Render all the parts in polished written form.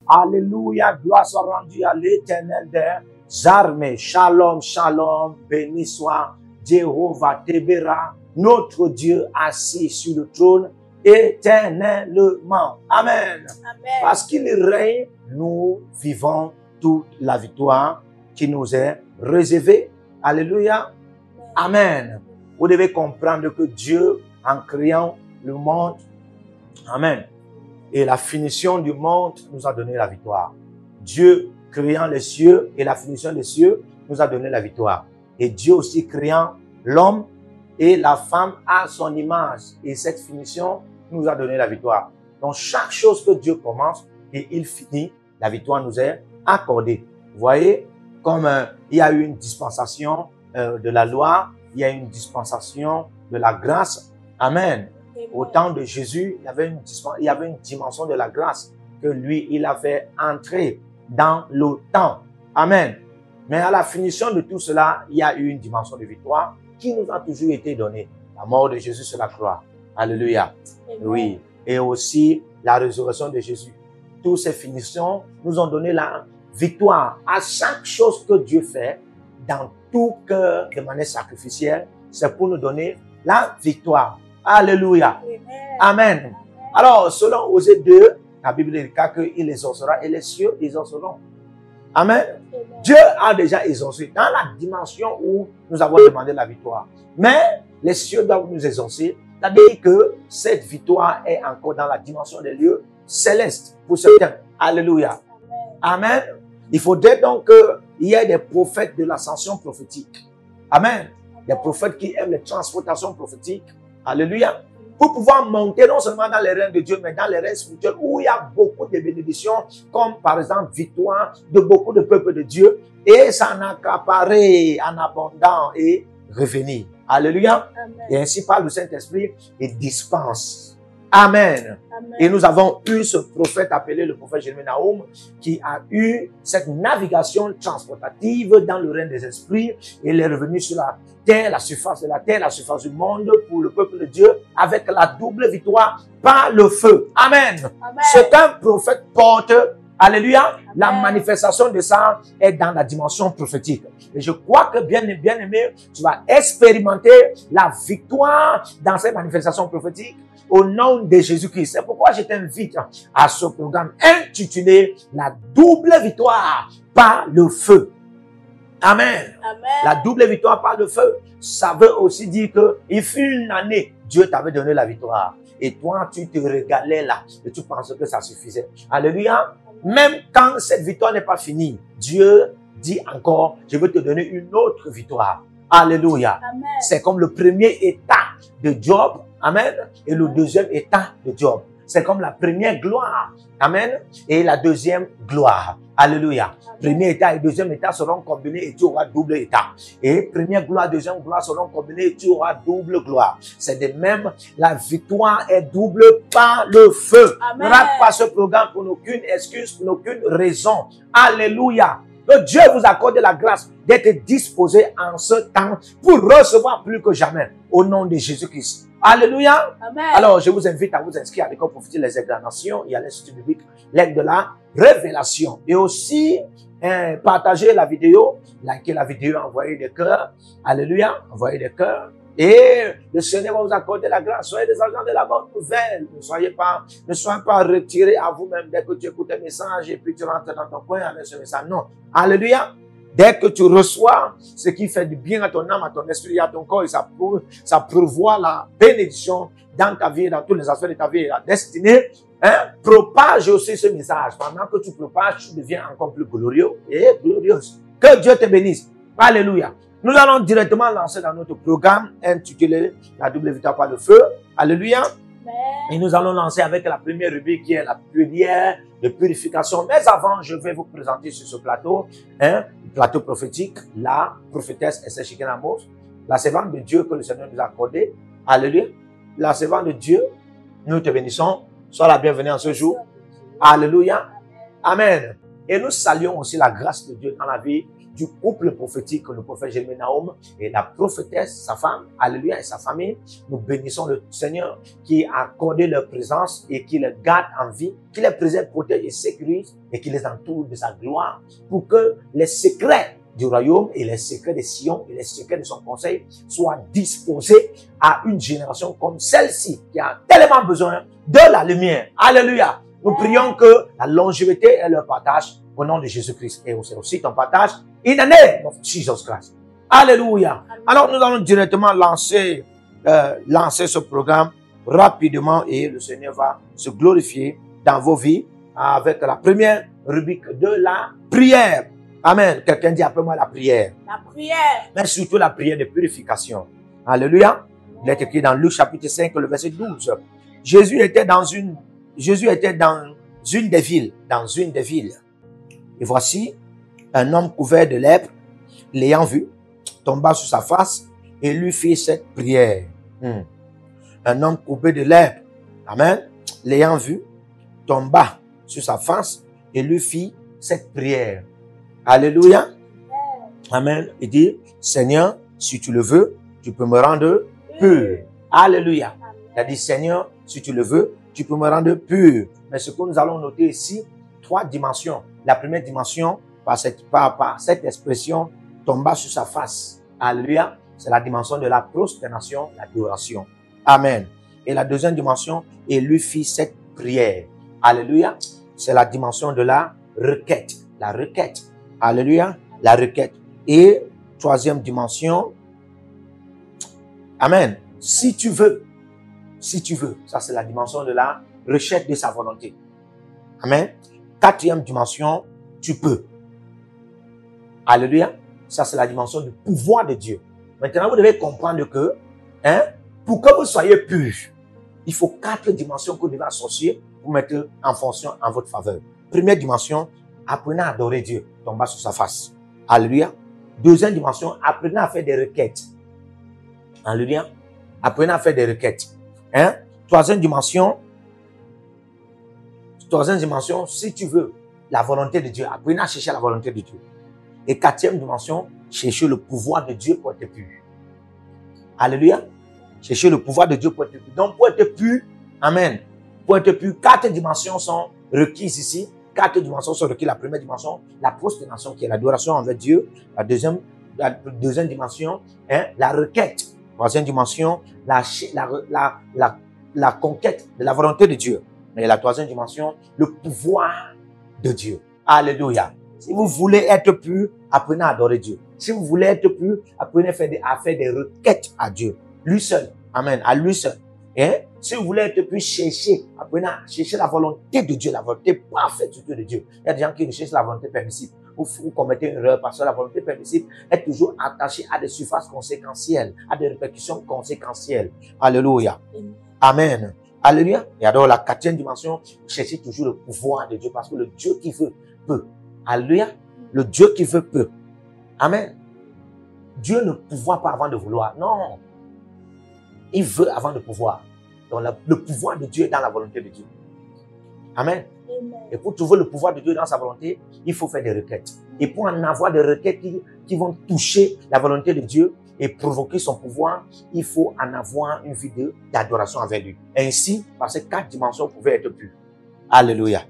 Alléluia, gloire soit rendue à l'Éternel des armées. Shalom, shalom, béni soit Jéhovah Tébéra, notre Dieu assis sur le trône éternellement. Amen. Amen. Parce qu'il règne, nous vivons toute la victoire qui nous est réservée. Alléluia. Amen. Vous devez comprendre que Dieu, en créant le monde, amen, et la finition du monde nous a donné la victoire. Dieu, créant les cieux et la finition des cieux, nous a donné la victoire. Et Dieu aussi créant l'homme et la femme à son image. Et cette finition nous a donné la victoire. Donc, chaque chose que Dieu commence et il finit, la victoire nous est accordée. Vous voyez, comme il y a eu une dispensation de la loi, il y a une dispensation de la grâce. Amen. Au temps de Jésus, il y avait une dimension de la grâce que lui, il a fait entrer dans le temps. Amen. Mais à la finition de tout cela, il y a eu une dimension de victoire qui nous a toujours été donnée. La mort de Jésus sur la croix. Alléluia. Amen. Oui. Et aussi la résurrection de Jésus. Toutes ces finitions nous ont donné la victoire. À chaque chose que Dieu fait, dans tout cœur, de manière sacrificielle, c'est pour nous donner la victoire. Alléluia. Amen. Amen. Alors, selon Osée 2, la Bible dit qu'il exaucera et les cieux exauceront. Amen. Amen. Dieu a déjà exaucé dans la dimension où nous avons demandé la victoire. Mais les cieux doivent nous exaucer. C'est-à-dire que cette victoire est encore dans la dimension des lieux célestes pour certains. Alléluia. Amen. Amen. Il faudrait donc qu'il y ait des prophètes de l'ascension prophétique. Amen. Des prophètes qui aiment les transportations prophétiques. Alléluia. Pour pouvoir monter non seulement dans les règnes de Dieu, mais dans les règnes spirituels où il y a beaucoup de bénédictions, comme par exemple victoire de beaucoup de peuples de Dieu, et s'en accaparer en abondant et revenir. Alléluia. Amen. Et ainsi par le Saint-Esprit, il dispense. Amen. Amen. Et nous avons eu ce prophète appelé le prophète Jérémie Nahum qui a eu cette navigation transportative dans le règne des esprits. Il est revenu sur la terre, la surface de la terre, la surface du monde pour le peuple de Dieu avec la double victoire par le feu. Amen. Amen. Ce qu'un prophète porte, alléluia, la Amen. manifestation de ça est dans la dimension prophétique. Et je crois que bien aimé, tu vas expérimenter la victoire dans cette manifestation prophétique au nom de Jésus-Christ. C'est pourquoi je t'invite à ce programme intitulé La double victoire par le feu. Amen. Amen. La double victoire par le feu, ça veut aussi dire que il fut une année, Dieu t'avait donné la victoire. Et toi, tu te régalais là et tu pensais que ça suffisait. Alléluia. Même quand cette victoire n'est pas finie, Dieu dit encore, je veux te donner une autre victoire. Alléluia. Amen. C'est comme le premier état de Job. Amen. Et le deuxième état de Job. C'est comme la première gloire. Amen. Et la deuxième gloire. Alléluia. Amen. Premier état et deuxième état seront combinés et tu auras double état. Et première gloire, deuxième gloire seront combinés et tu auras double gloire. C'est de même, la victoire est double par le feu. Amen. Ne rate pas ce programme pour aucune excuse, pour aucune raison. Alléluia. Que Dieu vous accorde la grâce d'être disposé en ce temps pour recevoir plus que jamais au nom de Jésus-Christ. Alléluia. Amen. Alors, je vous invite à vous inscrire à l'école prophétique Les Incarnations. Il y a l'Institut biblique, l'aide de la révélation. Et aussi, partagez la vidéo, likez la vidéo, envoyez des cœurs. Alléluia. Envoyez des cœurs. Et le Seigneur va vous accorder la grâce. Soyez des agents de la bonne nouvelle. Ne soyez pas retirés à vous-même dès que tu écoutes un message et puis tu rentres dans ton coin avec ce message. Non. Alléluia. Dès que tu reçois ce qui fait du bien à ton âme, à ton esprit, à ton corps, et ça prévoit la bénédiction dans ta vie, dans tous les aspects de ta vie et la destinée. Propage aussi ce message. Pendant que tu propages, tu deviens encore plus glorieux et glorieuse. Que Dieu te bénisse. Alléluia. Nous allons directement lancer dans notre programme intitulé La double victoire par le feu. Alléluia. Amen. Et nous allons lancer avec la première rubrique qui est la prière de purification. Mais avant, je vais vous présenter sur ce plateau, plateau prophétique, la prophétesse Esther Shiken Amos, la servante de Dieu que le Seigneur nous a accordée. Alléluia. La servante de Dieu, nous te bénissons. Sois la bienvenue en ce jour. Alléluia. Amen. Et nous saluons aussi la grâce de Dieu dans la vie du couple prophétique, le prophète Jérémie Naum et la prophétesse, sa femme, alléluia, et sa famille. Nous bénissons le Seigneur qui a accordé leur présence et qui les garde en vie, qui les préserve, protège et sécurise et qui les entoure de sa gloire pour que les secrets du royaume et les secrets de Sion et les secrets de son conseil soient disposés à une génération comme celle-ci qui a tellement besoin de la lumière. Alléluia. Nous prions que la longévité est leur partage au nom de Jésus-Christ. Et c'est aussi ton partage in the name of Jesus Christ. Alléluia. Alors nous allons directement lancer ce programme rapidement et le Seigneur va se glorifier dans vos vies avec la première rubrique de la prière. Amen. Quelqu'un dit après moi la prière. La prière. Mais surtout la prière de purification. Alléluia. Il est écrit dans Luc chapitre 5, le verset 12. Jésus était dans une des villes. Et voici, un homme couvert de lèpre, l'ayant vu, tomba sur sa face et lui fit cette prière. Un homme coupé de lèpre, amen, l'ayant vu, tomba sur sa face et lui fit cette prière. Alléluia. Amen. Il dit, Seigneur, si tu le veux, tu peux me rendre pur. Alléluia. Il a dit, Seigneur, si tu le veux, tu peux me rendre pur. Mais ce que nous allons noter ici, 3 dimensions. La première dimension, par cette expression, tomba sur sa face. Alléluia. C'est la dimension de la prosternation, l'adoration. Amen. Et la deuxième dimension, il lui fit cette prière. Alléluia. C'est la dimension de la requête. La requête. Alléluia. La requête. Et troisième dimension. Amen. Si tu veux. Ça, c'est la dimension de la recherche de sa volonté. Amen. Quatrième dimension, tu peux. Alléluia. Ça, c'est la dimension du pouvoir de Dieu. Maintenant, vous devez comprendre que, pour que vous soyez pur, il faut 4 dimensions que vous devez associer pour mettre en fonction en votre faveur. Première dimension, apprenez à adorer Dieu, tomber sur sa face. Alléluia. Deuxième dimension, apprenez à faire des requêtes. Alléluia. Apprenez à faire des requêtes. Troisième dimension, si tu veux la volonté de Dieu, apprenez à chercher la volonté de Dieu. Et quatrième dimension, chercher le pouvoir de Dieu pour être pur. Alléluia. Chercher le pouvoir de Dieu pour être pur. Donc, pour être pur, amen. Pour être pur, 4 dimensions sont requises ici. 4 dimensions sont requises. La première dimension, la prosternation, qui est l'adoration envers Dieu. La deuxième dimension, la requête. Troisième dimension, la conquête de la volonté de Dieu. Et la troisième dimension, le pouvoir de Dieu. Alléluia. Si vous voulez être pur, apprenez à adorer Dieu. Si vous voulez être pur, apprenez à faire des requêtes à Dieu. Lui seul. Amen. À lui seul. Si vous voulez être pur, apprenez à chercher la volonté de Dieu, la volonté parfaite de Dieu. Il y a des gens qui recherchent la volonté permissible. Vous commettez une erreur parce que la volonté permissible est toujours attachée à des surfaces conséquentielles, à des répercussions conséquentielles. Alléluia. Amen. Alléluia. Et alors la 4e dimension, cherchez toujours le pouvoir de Dieu parce que le Dieu qui veut peut. Alléluia. Le Dieu qui veut peut. Amen. Dieu ne pouvoir pas avant de vouloir. Non. Il veut avant de pouvoir. Donc le pouvoir de Dieu est dans la volonté de Dieu. Amen. Et pour trouver le pouvoir de Dieu dans sa volonté, il faut faire des requêtes. Et pour en avoir des requêtes qui vont toucher la volonté de Dieu et provoquer son pouvoir, il faut en avoir une vie d'adoration envers lui. Ainsi, par ces 4 dimensions, vous pouvez être pur. Alléluia.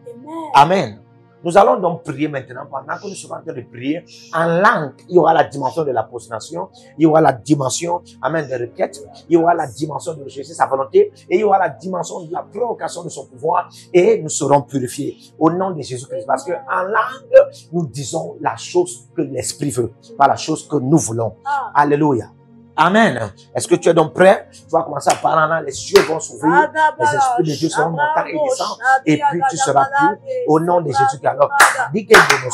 Amen. Nous allons donc prier maintenant. Pendant que nous sommes en train de prier, en langue, il y aura la dimension de la prosternation, il y aura la dimension, amen, des requêtes, il y aura la dimension de rechercher sa volonté, et il y aura la dimension de la provocation de son pouvoir, et nous serons purifiés au nom de Jésus-Christ. Parce que en langue, nous disons la chose que l'Esprit veut, pas la chose que nous voulons. Alléluia. Amen. Est-ce que tu es donc prêt? Tu vas commencer à parler en langue, les cieux vont s'ouvrir, les esprits de Dieu seront montants et descendent, et puis tu seras pur au nom de Jésus-Christ. Alors, dis que nous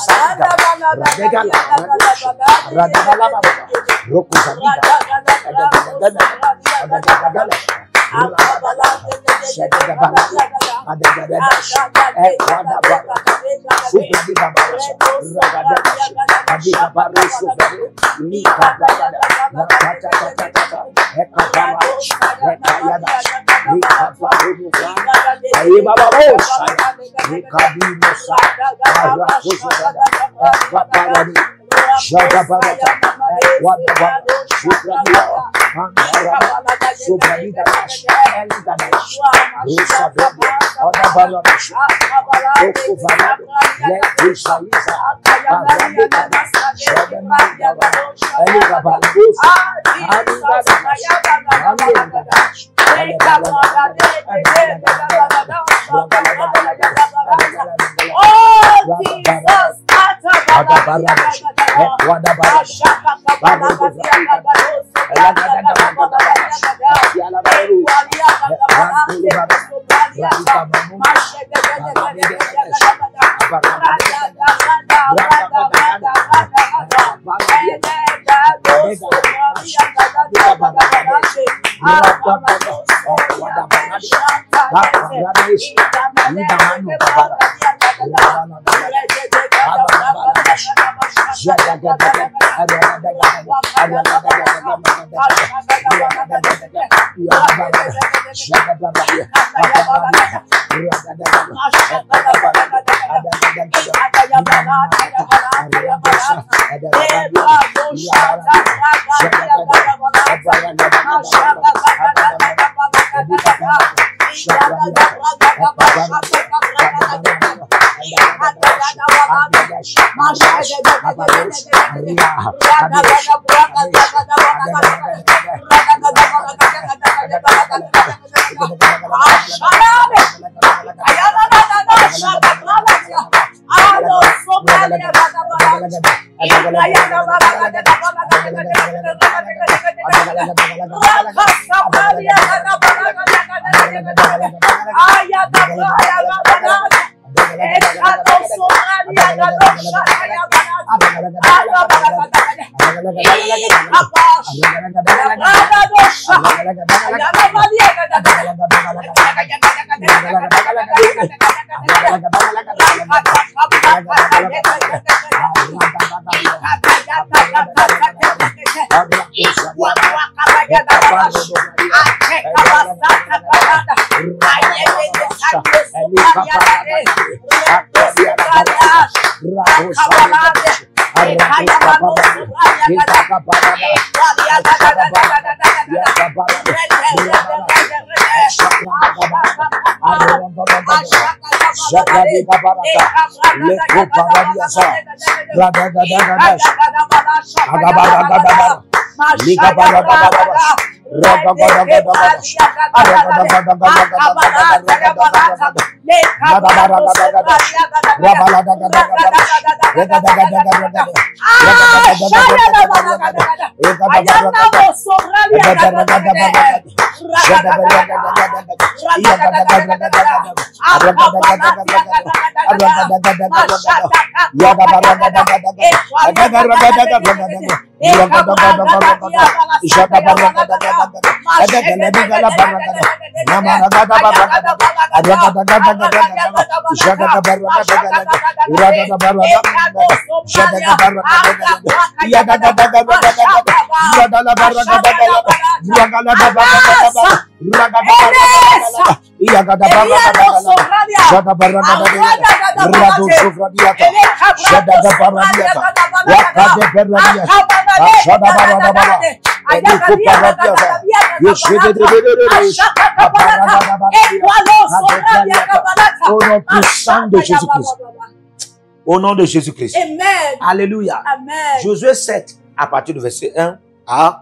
Au nom de Jésus-Christ. Amen. Alléluia. Amen. Josué 7, à partir du verset 1 à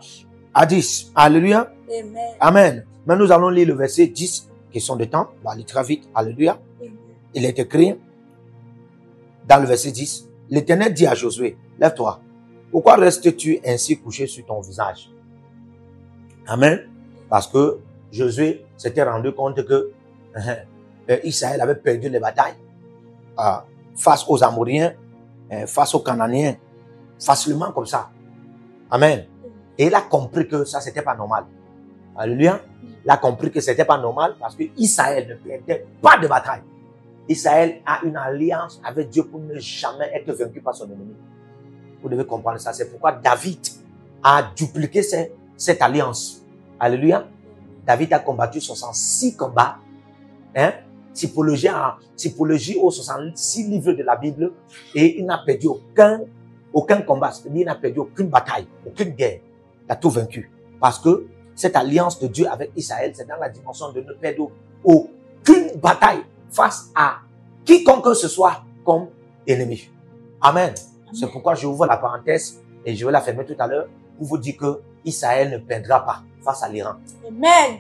10. Alléluia. Amen. Amen. Mais nous allons lire le verset 10, question de temps. On va aller très vite. Alléluia. Amen. Il est écrit dans le verset 10. L'Éternel dit à Josué, lève-toi. Pourquoi restes-tu ainsi couché sur ton visage? Amen. Parce que Josué s'était rendu compte que Israël avait perdu les batailles face aux Amoriens, face aux Cananéens, facilement comme ça. Amen. Et il a compris que ça, c'était pas normal. Alléluia. Il a compris que c'était pas normal parce que Israël ne perdait pas de bataille. Israël a une alliance avec Dieu pour ne jamais être vaincu par son ennemi. Vous devez comprendre ça. C'est pourquoi David a dupliqué cette alliance. Alléluia. David a combattu 66 combats. Typologie aux 66 livres de la Bible. Et il n'a perdu aucun aucun combat. C'est-à-dire, il n'a perdu aucune bataille, aucune guerre. Il a tout vaincu. Parce que cette alliance de Dieu avec Israël, c'est dans la dimension de ne perdre aucune bataille face à quiconque que ce soit comme ennemi. Amen. C'est pourquoi je ouvre la parenthèse et je vais la fermer tout à l'heure pour vous dire que Israël ne perdra pas face à l'Iran. Amen.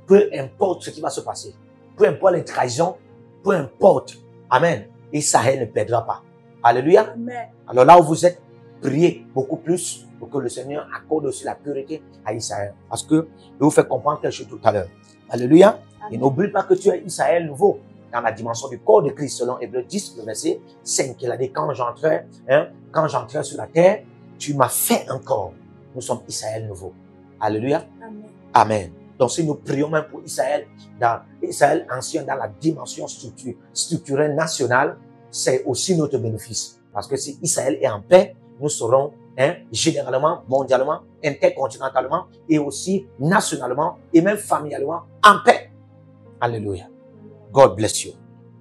Peu importe ce qui va se passer, peu importe les trahisons, peu importe. Amen. Israël ne perdra pas. Alléluia. Amen. Alors là où vous êtes, priez beaucoup plus pour que le Seigneur accorde aussi la pureté à Israël. Parce que je vais vous faire comprendre quelque chose tout à l'heure. Alléluia. Amen. Et n'oublie pas que tu es Israël nouveau dans la dimension du corps de Christ selon Hébreux 10, le verset 5. Il a dit, quand j'entrais sur la terre, tu m'as fait un corps. Nous sommes Israël nouveau. Alléluia. Amen. Amen. Donc si nous prions même pour Israël, dans Israël ancien, dans la dimension structurelle nationale, c'est aussi notre bénéfice. Parce que si Israël est en paix, nous serons généralement, mondialement, intercontinentalement et aussi nationalement et même familialement en paix. Alléluia. God bless you.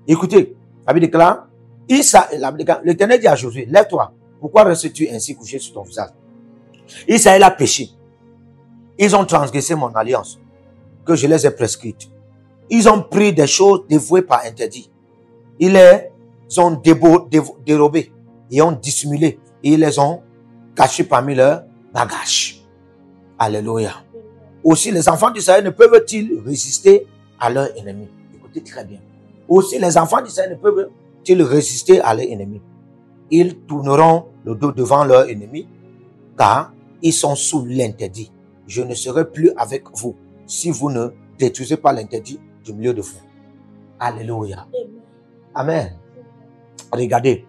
Écoutez, la Bible déclare, l'Éternel dit à Josué, lève-toi. Pourquoi restes-tu ainsi couché sur ton visage? Israël a péché. Ils ont transgressé mon alliance que je les ai prescrites. Ils ont pris des choses dévouées par interdit. Ils les ont dérobées et ont dissimulé et ils les ont cachées parmi leurs bagages. Alléluia. Aussi, les enfants d'Israël ne peuvent-ils résister à leurs ennemis? Écoutez très bien. Aussi, les enfants d'Israël ne peuvent-ils résister à leurs ennemis? Ils tourneront le dos devant leurs ennemis, car ils sont sous l'interdit. Je ne serai plus avec vous si vous ne détruisez pas l'interdit du milieu de vous. Alléluia. Amen. Regardez.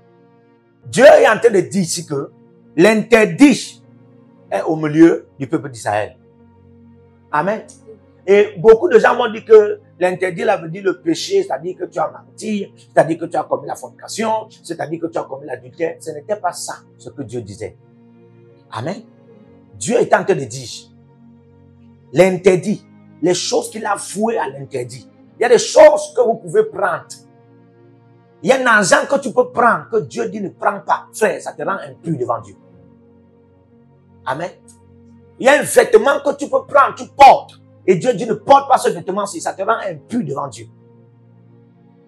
Dieu est en train de dire ici que l'interdit est au milieu du peuple d'Israël. Amen. Et beaucoup de gens m'ont dit que l'interdit là veut dire le péché, c'est-à-dire que tu as menti, c'est-à-dire que tu as commis la fornication, c'est-à-dire que tu as commis l'adultère. Ce n'était pas ça ce que Dieu disait. Amen. Dieu est en train de dire l'interdit, les choses qu'il a vouées à l'interdit. Il y a des choses que vous pouvez prendre. Il y a un argent que tu peux prendre, que Dieu dit ne prends pas. Frère, ça te rend impur devant Dieu. Amen. Il y a un vêtement que tu peux prendre, tu portes. Et Dieu dit ne porte pas ce vêtement-ci, ça te rend impur devant Dieu.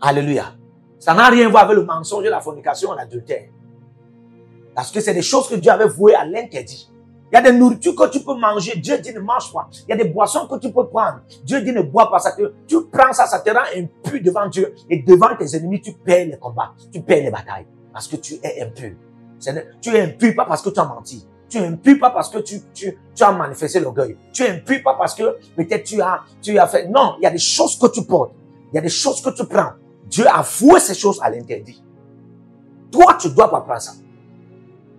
Alléluia. Ça n'a rien à voir avec le mensonge, la fornication, l'adultère. Parce que c'est des choses que Dieu avait vouées à l'interdit. Il y a des nourritures que tu peux manger, Dieu dit ne mange pas. Il y a des boissons que tu peux prendre, Dieu dit ne bois pas. Tu prends ça, ça te rend impur devant Dieu. Et devant tes ennemis, tu perds les combats, tu perds les batailles. Parce que tu es impur. Tu es impur pas parce que tu as menti. Tu es impur pas parce que tu as manifesté l'orgueil. Tu es impur pas parce que peut-être tu as fait. Non, il y a des choses que tu portes. Il y a des choses que tu prends. Dieu a voué ces choses à l'interdit. Toi, tu dois pas prendre ça.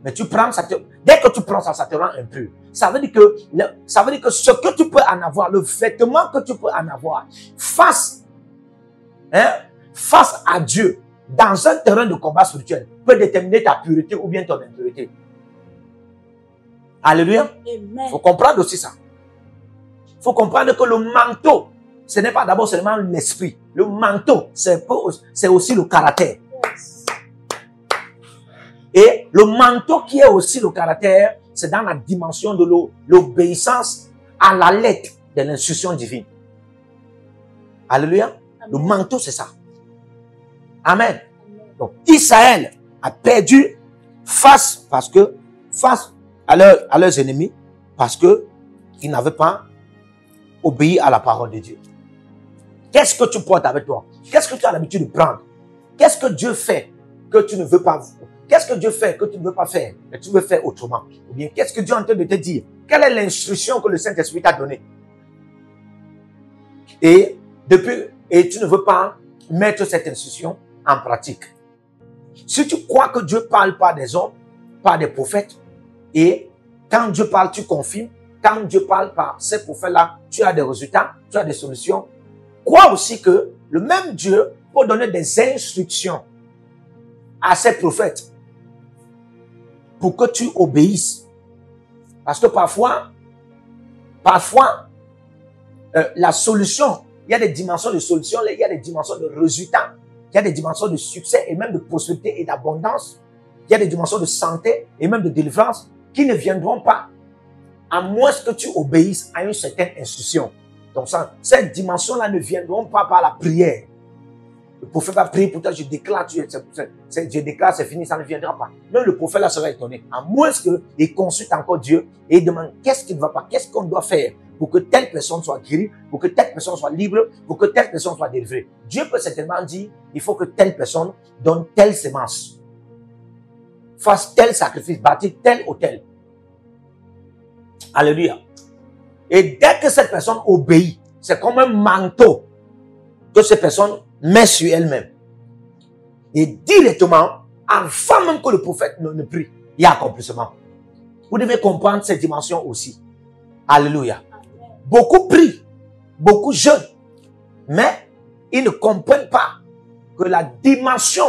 Mais tu prends ça, dès que tu prends ça, ça te rend impur. Ça veut dire que ce que tu peux en avoir, le vêtement que tu peux en avoir, face à Dieu, dans un terrain de combat spirituel, peut déterminer ta pureté ou bien ton impureté. Alléluia. Il faut comprendre aussi ça. Il faut comprendre que le manteau, ce n'est pas d'abord seulement l'esprit. Le manteau, c'est aussi le caractère. Et le manteau qui est aussi le caractère, c'est dans la dimension de l'obéissance à la lettre de l'instruction divine. Alléluia. Amen. Le manteau, c'est ça. Amen. Donc, Israël a perdu face à leurs ennemis parce que ils n'avaient pas obéi à la parole de Dieu. Qu'est-ce que tu portes avec toi? Qu'est-ce que tu as l'habitude de prendre? Qu'est-ce que Dieu fait que tu ne veux pas? Qu'est-ce que Dieu fait que tu ne veux pas faire, mais tu veux faire autrement? Ou bien, qu'est-ce que Dieu est en train de te dire? Quelle est l'instruction que le Saint-Esprit t'a donnée? Et tu ne veux pas mettre cette instruction en pratique. Si tu crois que Dieu parle par des hommes, par des prophètes, et quand Dieu parle, tu confirmes, quand Dieu parle par ces prophètes-là, tu as des résultats, tu as des solutions. Crois aussi que le même Dieu peut donner des instructions à ses prophètes pour que tu obéisses. Parce que parfois, la solution, il y a des dimensions de solution, il y a des dimensions de résultats, il y a des dimensions de succès et même de prospérité et d'abondance il y a des dimensions de santé et même de délivrance qui ne viendront pas à moins que tu obéisses à une certaine instruction. Donc, ces dimensions-là ne viendront pas par la prière. Le prophète va prier pour toi, je déclare, c'est fini, ça ne viendra pas. Même le prophète là sera étonné. À moins qu'il consulte encore Dieu et il demande qu'est-ce qui ne va pas, qu'est-ce qu'on doit faire pour que telle personne soit guérie, pour que telle personne soit libre, pour que telle personne soit délivrée. Dieu peut certainement dire, il faut que telle personne donne telle sémence, fasse tel sacrifice, bâtir tel autel. Alléluia. Et dès que cette personne obéit, c'est comme un manteau que cette personne met sur elle-même. Et directement, avant même que le prophète ne prie, il y a accomplissement. Vous devez comprendre cette dimension aussi. Alléluia. Beaucoup prient, beaucoup jeûnent, mais ils ne comprennent pas que la dimension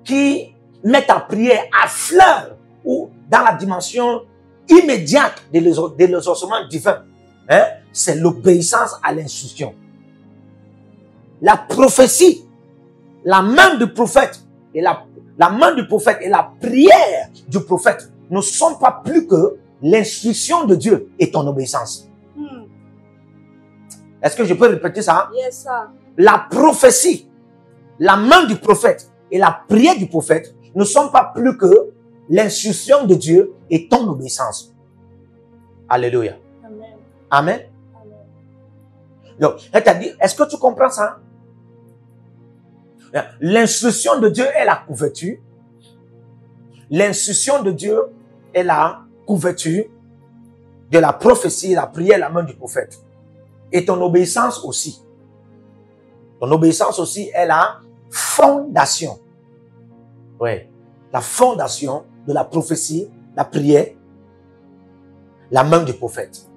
qui met ta prière à fleur ou dans la dimension immédiate de l'exaucement divin, hein, c'est l'obéissance à l'instruction. La prophétie, la main du prophète et la main du prophète et la prière du prophète ne sont pas plus que l'instruction de Dieu et ton obéissance. Est-ce que je peux répéter ça? Yes, sir. La prophétie, la main du prophète et la prière du prophète ne sont pas plus que l'instruction de Dieu et ton obéissance. Alléluia. Amen. Amen. Amen. Donc, elle t'a dit, est-ce que tu comprends ça? L'instruction de Dieu est la couverture. L'instruction de Dieu est la couverture de la prophétie, la prière, la main du prophète. Et ton obéissance aussi. Ton obéissance aussi est la fondation. Oui. La fondation de la prophétie, la prière, la main du prophète.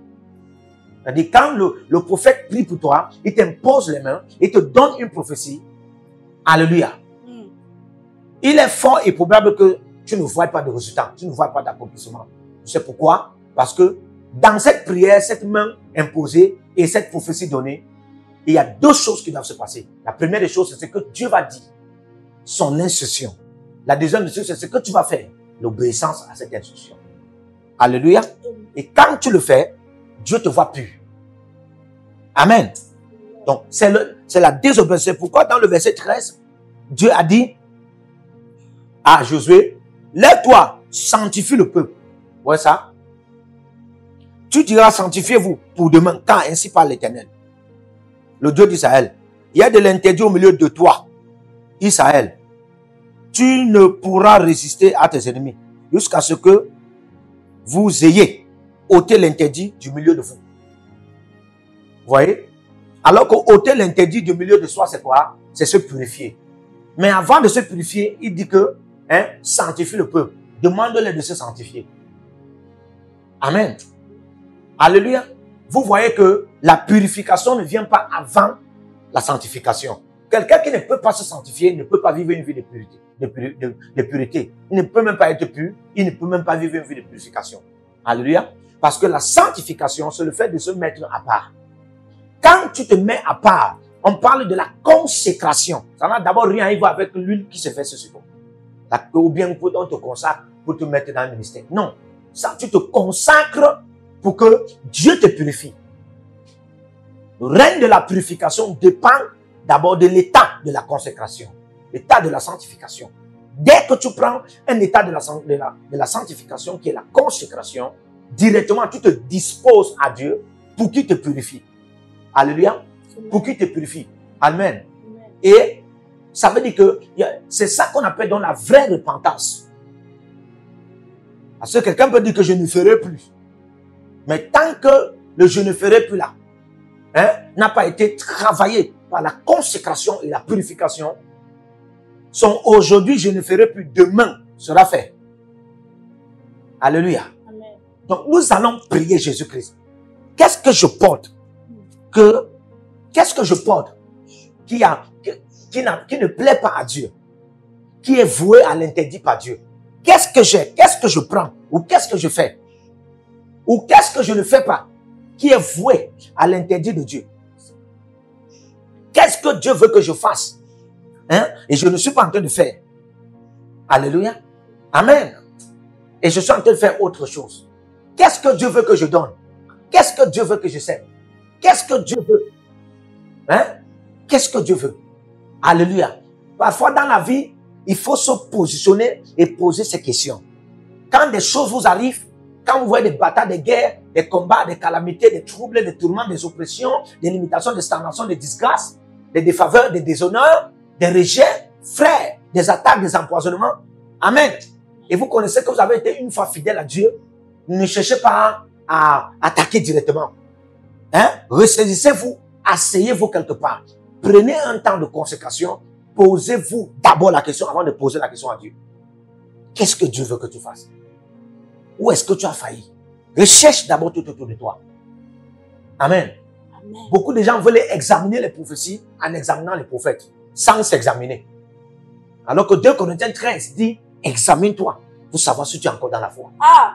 C'est-à-dire, quand le prophète prie pour toi, il t'impose les mains, il te donne une prophétie. Alléluia. Il est fort et probable que tu ne vois pas de résultat, tu ne vois pas d'accomplissement. Tu sais pourquoi? Parce que dans cette prière, cette main imposée et cette prophétie donnée, il y a deux choses qui doivent se passer. La première des choses, c'est ce que Dieu va dire, son instruction. La deuxième des choses, c'est ce que tu vas faire, l'obéissance à cette instruction. Alléluia. Et quand tu le fais, Dieu te voit plus. Amen. Donc, c'est la désobéissance. Pourquoi dans le verset 13, Dieu a dit à Josué, lève-toi, sanctifie le peuple. Vous voyez ça? Tu diras, sanctifiez-vous pour demain, car ainsi parle l'Éternel, le Dieu d'Israël. Il y a de l'interdit au milieu de toi, Israël. Tu ne pourras résister à tes ennemis jusqu'à ce que vous ayez ôté l'interdit du milieu de vous. Vous voyez? Alors qu'ôter l'interdit du milieu de soi, c'est quoi? C'est se purifier. Mais avant de se purifier, il dit que, sanctifie le peuple. Demande-les de se sanctifier. Amen. Alléluia. Vous voyez que la purification ne vient pas avant la sanctification. Quelqu'un qui ne peut pas se sanctifier ne peut pas vivre une vie de pureté. De pureté. Il ne peut même pas être pur. Il ne peut même pas vivre une vie de purification. Alléluia. Parce que la sanctification, c'est le fait de se mettre à part. Quand tu te mets à part, on parle de la consécration. Ça n'a d'abord rien à voir avec l'huile qui se fait sur toi. Ou bien on te consacre pour te mettre dans le ministère. Non. Ça, tu te consacres pour que Dieu te purifie. Le règne de la purification dépend d'abord de l'état de la consécration. L'état de la sanctification. Dès que tu prends un état de la sanctification qui est la consécration, directement tu te disposes à Dieu pour qu'il te purifie. Alléluia. Pour qu'il te purifie. Amen. Et ça veut dire que c'est ça qu'on appelle dans la vraie repentance. Parce que quelqu'un peut dire que je ne ferai plus. Mais tant que le je ne ferai plus là, n'a pas été travaillé par la consécration et la purification, son aujourd'hui je ne ferai plus, demain sera fait. Alléluia. Amen. Donc nous allons prier Jésus-Christ. Qu'est-ce que je porte? Qu'est-ce que je porte qui ne plaît pas à Dieu, qui est voué à l'interdit par Dieu? Qu'est-ce que j'ai? Qu'est-ce que je prends? Ou qu'est-ce que je fais? Ou qu'est-ce que je ne fais pas qui est voué à l'interdit de Dieu? Qu'est-ce que Dieu veut que je fasse? Et je ne suis pas en train de faire. Alléluia. Amen. Et je suis en train de faire autre chose. Qu'est-ce que Dieu veut que je donne? Qu'est-ce que Dieu veut que je sème? Qu'est-ce que Dieu veut? Hein? Qu'est-ce que Dieu veut? Alléluia. Parfois dans la vie, il faut se positionner et poser ces questions. Quand des choses vous arrivent, quand vous voyez des batailles, des guerres, des combats, des calamités, des troubles, des tourments, des oppressions, des limitations, des stagnations, des disgrâces, des défaveurs, des déshonneurs, des rejets, frères, des attaques, des empoisonnements. Amen. Et vous connaissez que vous avez été une fois fidèle à Dieu. Ne cherchez pas à attaquer directement. Hein? Ressaisissez-vous, asseyez-vous quelque part. Prenez un temps de consécration. Posez-vous d'abord la question avant de poser la question à Dieu. Qu'est-ce que Dieu veut que tu fasses? Où est-ce que tu as failli? Recherche d'abord tout autour de toi. Amen. Amen. Beaucoup de gens veulent examiner les prophéties en examinant les prophètes, sans s'examiner. Alors que 2 Corinthiens 13 dit, examine-toi pour savoir si tu es encore dans la foi. Ah.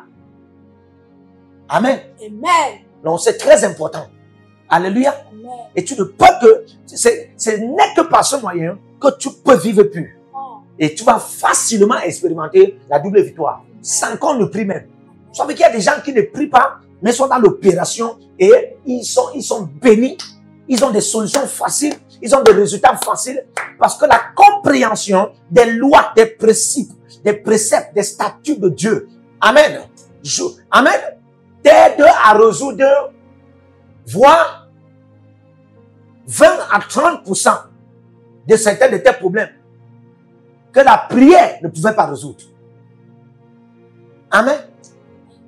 Amen. Amen. Donc c'est très important. Alléluia. Amen. Et tu ne peux que, ce n'est que par ce moyen que tu peux vivre pur. Oh. Et tu vas facilement expérimenter la double victoire. Sans qu'on ne prie même. Vous savez qu'il y a des gens qui ne prient pas, mais sont dans l'opération et ils sont bénis. Ils ont des solutions faciles. Ils ont des résultats faciles. Parce que la compréhension des lois, des principes, des préceptes, des statuts de Dieu. Amen. Amen. T'aide à résoudre, voire 20 à 30% de certains de tes problèmes que la prière ne pouvait pas résoudre. Amen.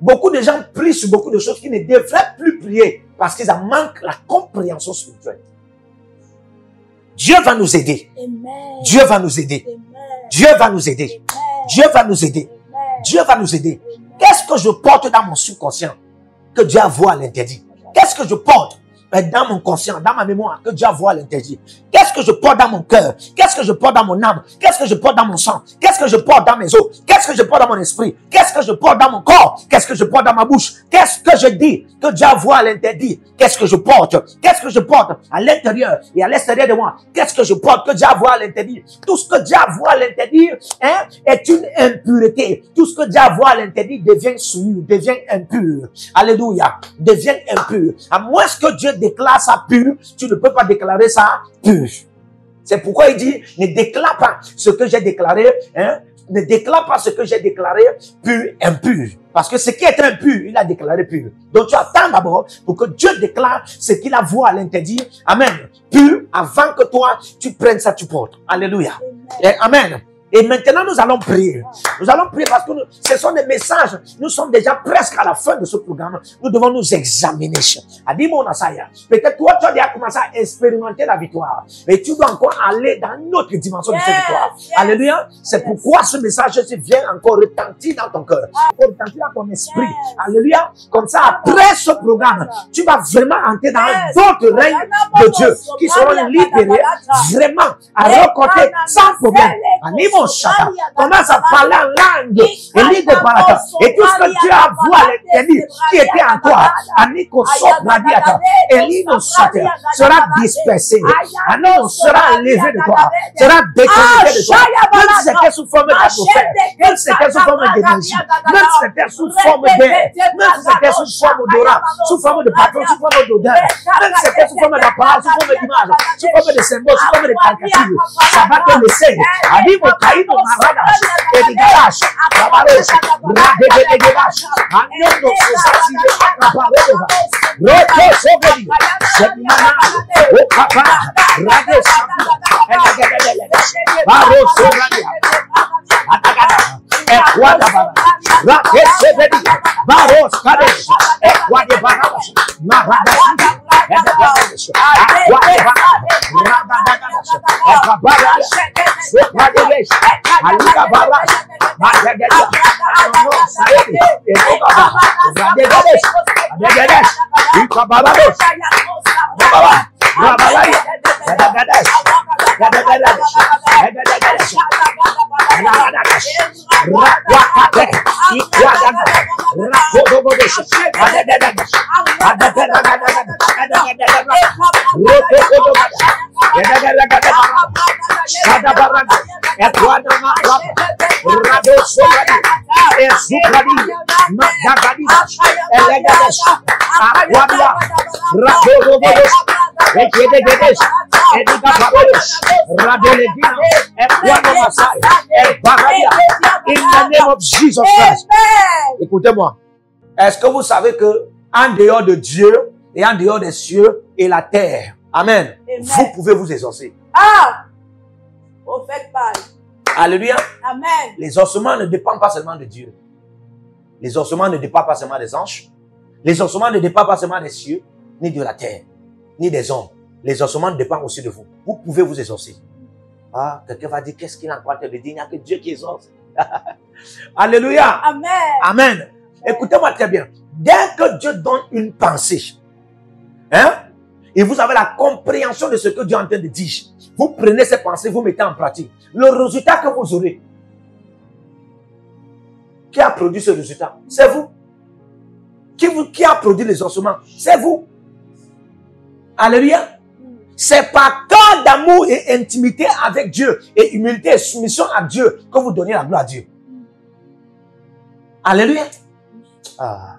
Beaucoup de gens prient sur beaucoup de choses qui ne devraient plus prier parce qu'ils en manquent la compréhension spirituelle. Dieu va nous aider. Amen. Dieu va nous aider. Amen. Dieu va nous aider. Amen. Dieu va nous aider. Amen. Dieu va nous aider. Qu'est-ce que je porte dans mon subconscient que Dieu a vu à l'interdit? Qu'est-ce que je porte dans mon conscient, dans ma mémoire, que Dieu a vu à l'interdit? Qu'est-ce que je porte dans mon cœur? Qu'est-ce que je porte dans mon âme? Qu'est-ce que je porte dans mon sang? Qu'est-ce que je porte dans mes os? Qu'est-ce que je porte dans mon esprit? Qu'est-ce que je porte dans mon corps? Qu'est-ce que je porte dans ma bouche? Qu'est-ce que je dis que Dieu a vu à l'interdit? Qu'est-ce que je porte? Qu'est-ce que je porte à l'intérieur et à l'extérieur de moi? Qu'est-ce que je porte que Dieu a vu à l'interdit? Tout ce que Dieu a vu à l'interdit, hein, est une impureté. Tout ce que Dieu a vu à l'interdit devient souillé, devient impur. Alléluia. Devient impur. À moins que Dieu déclare ça pur, tu ne peux pas déclarer ça pur. C'est pourquoi il dit, ne déclare pas ce que j'ai déclaré, hein, ne déclare pas ce que j'ai déclaré pur, impur. Parce que ce qui est impur, il a déclaré pur. Donc tu attends d'abord pour que Dieu déclare ce qu'il a vu à l'interdit. Amen. Pur, avant que toi, tu prennes ça, tu portes. Alléluia. Et amen. Et maintenant, nous allons prier. Nous allons prier parce que ce sont des messages. Nous sommes déjà presque à la fin de ce programme. Nous devons nous examiner. Peut-être toi, tu as déjà commencé à expérimenter la victoire. Mais tu dois encore aller dans une autre dimension de cette victoire. Alléluia. C'est pourquoi ce message vient encore retentir dans ton cœur. Retentir dans ton esprit. Alléluia. Comme ça, après ce programme, tu vas vraiment entrer dans d'autres règnes de Dieu qui seront libérés vraiment à rencontrer sans problème. Commence à parler en langue et lit de parata. Et tout ce que Dieu a vu à l'interdit qui était en toi, Aniko Sobradiata, Elino Sate, sera dispersé. Aniko sera enlevé de toi, sera déconnecté de toi. Même si c'était sous forme d'atmosphère, même si c'était sous forme d'énergie, même si c'était sous forme d'air, même si c'était sous forme d'odorat, sous forme de patron, sous forme d'odeur, même si c'était sous forme d'apparence, sous forme d'image, sous forme de symbole, sous forme de caricatures, ça va te laisser. Animo Caído Maradas, Eligash, Rabaros, Radegedegash, Aniondo Sesasi, Acaparova, Roto Sobeli, Semana, Ocapa, Rades, Eligadegash, Baros Soradia, Atagada, Equadabara, Rates Sebedi, Baros Kades, Equadabaras, Maradas, Equadabaras, Rabadagas, Equadabaras, Equadabaras, Alika Baras, Magagadas, Saedi, Radegades, Radegades, Ikababados, Rabala, Rabalaya, Radagadas, Radagadas, Radagadas, Radagadas, Rakwakate, Ikwadagas, Rakodogodes, Radagadas, Radagadas, Radagadas, Rotokodogas, Radagadas, Shadabarada, Edwadama, Rado Sobadi, Ezukadi, Magagadi, Elegades, Aquadia, Radovodos, Ekedegedes, Edigabados, Radolegina, Equanomasai, Ebagadia, in the name of Jesus Christ. Écoutez-moi. Est-ce que vous savez que en dehors de Dieu et en dehors des cieux et la terre, amen, vous pouvez vous exaucer. Ah! Au fait pas. Alléluia. Amen. Les ossements ne dépendent pas seulement de Dieu. Les ossements ne dépendent pas seulement des anges. Les ossements ne dépendent pas seulement des cieux, ni de la terre, ni des hommes. Les ossements dépendent aussi de vous. Vous pouvez vous exaucer. Ah, quelqu'un va dire, qu'est-ce qu'il a encore à te dire? Il n'y a que Dieu qui exauce. Alléluia. Amen. Amen. Écoutez-moi très bien. Dès que Dieu donne une pensée, hein, et vous avez la compréhension de ce que Dieu est en train de dire, vous prenez ces pensées, vous mettez en pratique. Le résultat que vous aurez, qui a produit ce résultat? C'est vous. Qui a produit les ossements? C'est vous. Alléluia. C'est par cœur d'amour et intimité avec Dieu et humilité et soumission à Dieu que vous donnez la gloire à Dieu. Alléluia. Ah.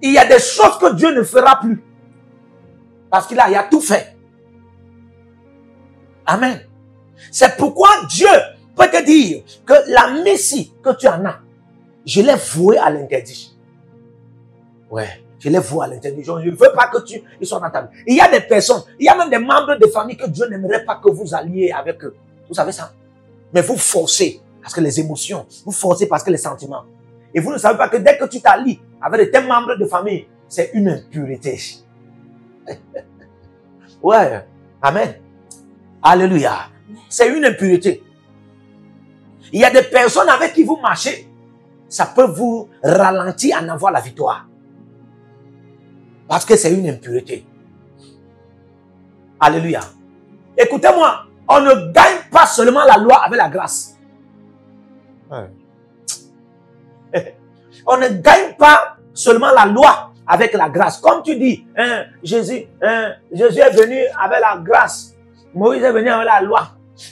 Il y a des choses que Dieu ne fera plus. Parce qu'il a tout fait. Amen. C'est pourquoi Dieu peut te dire que la messie que tu en as, je l'ai vouée à l'interdit. Ouais, je l'ai vouée à l'interdit. Je ne veux pas que tu sois dans ta vie. Il y a des personnes, il y a même des membres de famille que Dieu n'aimerait pas que vous alliez avec eux. Vous savez ça? Mais vous forcez parce que les émotions, vous forcez parce que les sentiments. Et vous ne savez pas que dès que tu t'allies avec tes membres de famille, c'est une impureté. Ouais, amen. Alléluia. C'est une impureté. Il y a des personnes avec qui vous marchez, ça peut vous ralentir en avoir la victoire. Parce que c'est une impureté. Alléluia. Écoutez-moi, on ne gagne pas seulement la loi avec la grâce. Ouais. On ne gagne pas seulement la loi avec la grâce. Comme tu dis, hein, Jésus est venu avec la grâce. Moïse est venu avec la loi.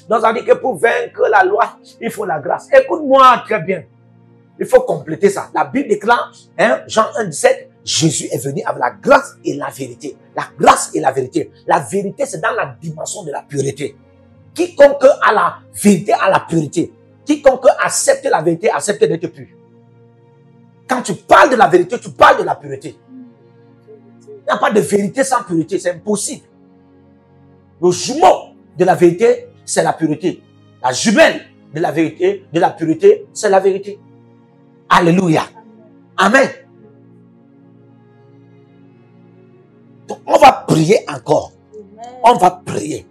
Donc ça veut dire que pour vaincre la loi, il faut la grâce. Écoute-moi très bien. Il faut compléter ça. La Bible déclare, hein, Jean 1,17, Jésus est venu avec la grâce et la vérité. La grâce et la vérité. La vérité, c'est dans la dimension de la pureté. Quiconque a la vérité a la pureté. Quiconque accepte la vérité accepte d'être pur. Quand tu parles de la vérité, tu parles de la pureté. Il n'y a pas de vérité sans pureté, c'est impossible. Le jumeau de la vérité, c'est la pureté. La jumelle de la vérité, de la pureté, c'est la vérité. Alléluia. Amen. Donc, on va prier encore. On va prier.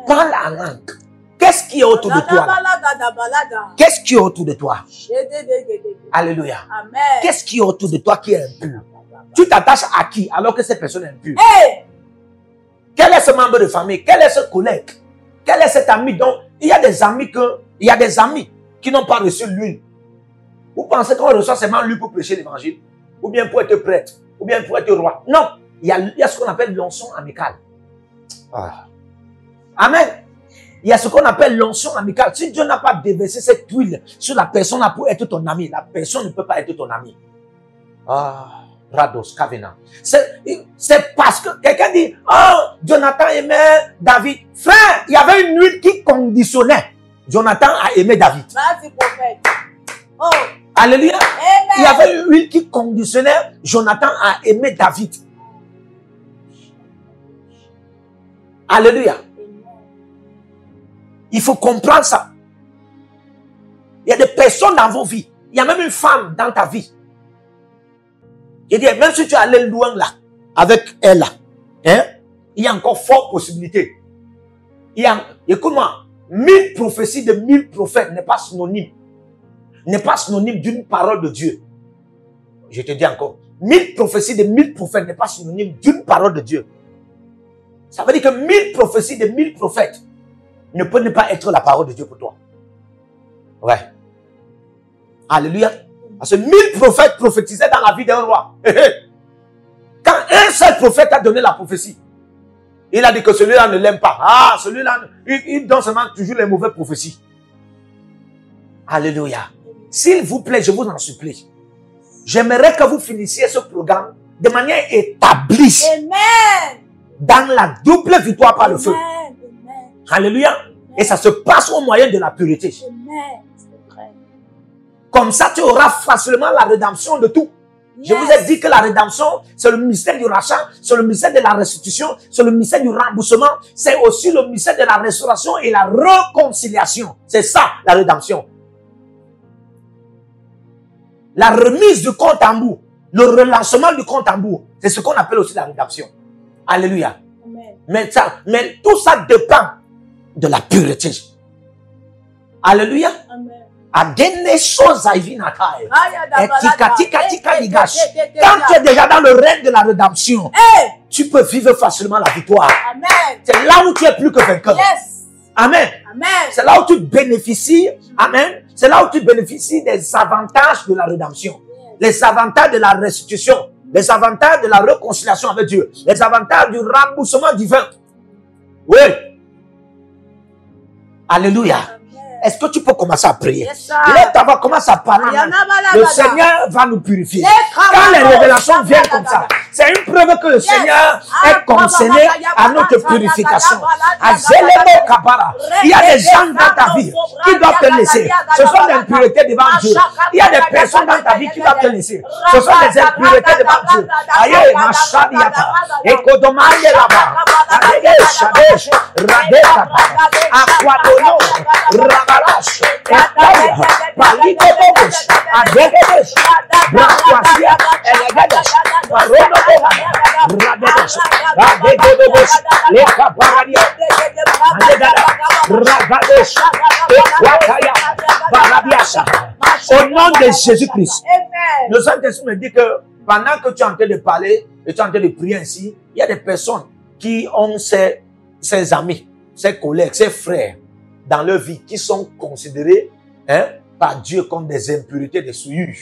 Parle en langue. Qu'est-ce qui est autour de toi? Qu'est-ce qui est autour de toi? Alléluia. Qu'est-ce qui est autour de toi qui est impur? Tu t'attaches à qui alors que cette personne est impure? Hey! Quel est ce membre de famille? Quel est ce collègue? Quel est cet ami? Donc, il y a des amis qui n'ont pas reçu l'huile. Vous pensez qu'on reçoit seulement l'huile pour prêcher l'évangile? Ou bien pour être prêtre? Ou bien pour être roi? Non. Il y a ce qu'on appelle l'onction amicale. Ah. Amen. Il y a ce qu'on appelle l'onction amicale. Si Dieu n'a pas déversé cette huile sur la personne là pour être ton ami, la personne ne peut pas être ton ami. Ah. Rados, Kavena. C'est parce que quelqu'un dit, oh, Jonathan aimait David. Frère, il y avait une huile qui conditionnait. Jonathan a aimé David. Merci, prophète. Oh. Alléluia. Amen. Il y avait une huile qui conditionnait. Jonathan a aimé David. Alléluia. Il faut comprendre ça. Il y a des personnes dans vos vies. Il y a même une femme dans ta vie. Je dis, même si tu es allé loin là, avec elle là, hein, il y a encore forte possibilité. Écoute-moi, 1000 prophéties de 1000 prophètes n'est pas synonyme. N'est pas synonyme d'une parole de Dieu. Je te dis encore, 1000 prophéties de 1000 prophètes n'est pas synonyme d'une parole de Dieu. Ça veut dire que 1000 prophéties de 1000 prophètes ne peuvent ne pas être la parole de Dieu pour toi. Ouais. Alléluia. Parce que 1000 prophètes prophétisaient dans la vie d'un roi. Quand un seul prophète a donné la prophétie, Il a dit que celui-là ne l'aime pas. Ah, celui-là, il donne seulement toujours les mauvaises prophéties. Alléluia. S'il vous plaît, je vous en supplie. J'aimerais que vous finissiez ce programme de manière établie. Amen. Dans la double victoire par le feu. Amen. Alléluia. Et ça se passe au moyen de la pureté. Amen. C'est vrai. Comme ça, tu auras facilement la rédemption de tout. Je vous ai dit que la rédemption, c'est le mystère du rachat, c'est le mystère de la restitution, c'est le mystère du remboursement, c'est aussi le mystère de la restauration et la réconciliation. C'est ça, la rédemption. La remise du compte en bout, le relancement du compte en bout, c'est ce qu'on appelle aussi la rédemption. Alléluia. Amen. Mais tout ça dépend de la pureté. Alléluia. Amen. Adene choses à Ivinatai. Aya Quand tu es déjà dans le règne de la rédemption, Hey. tu peux vivre facilement la victoire. Amen. C'est là où tu es plus que vainqueur. Yes. Amen. Amen. C'est là où tu bénéficies. Amen. C'est là où tu bénéficies des avantages de la rédemption. Les avantages de la restitution. Les avantages de la réconciliation avec Dieu. Les avantages du remboursement divin. Oui. Alléluia. Est-ce que tu peux commencer à prier? Yes, sir. Là, va commencer à parler. Le Seigneur va nous purifier. Quand les révélations viennent comme ça, c'est une preuve que le Seigneur est concerné à notre purification. Il y a des gens dans ta vie qui doivent te laisser. Ce sont des impuretés devant Dieu. Il y a des personnes dans ta vie qui doivent te laisser. Ce sont des impuretés devant Dieu. Aïe, ma chadiata. Et Kodomande là-bas. Shadesh, Radeka, Aquadono, Rabalash, Etaya, Palidobos, Adegedes, Braquasia, Elegedes, Barono, Radedes, Adegedes, Leka Paradia, Adegada, Ragadesh, Equataya, Parabiasa. Au nom de Jésus-Christ, le Saint-Esprit me dit que pendant que tu es en train de parler et tu es en train de prier ainsi, il y a des personnes qui ont ses amis, ses collègues, ses frères dans leur vie qui sont considérés par Dieu comme des impurités, des souillures.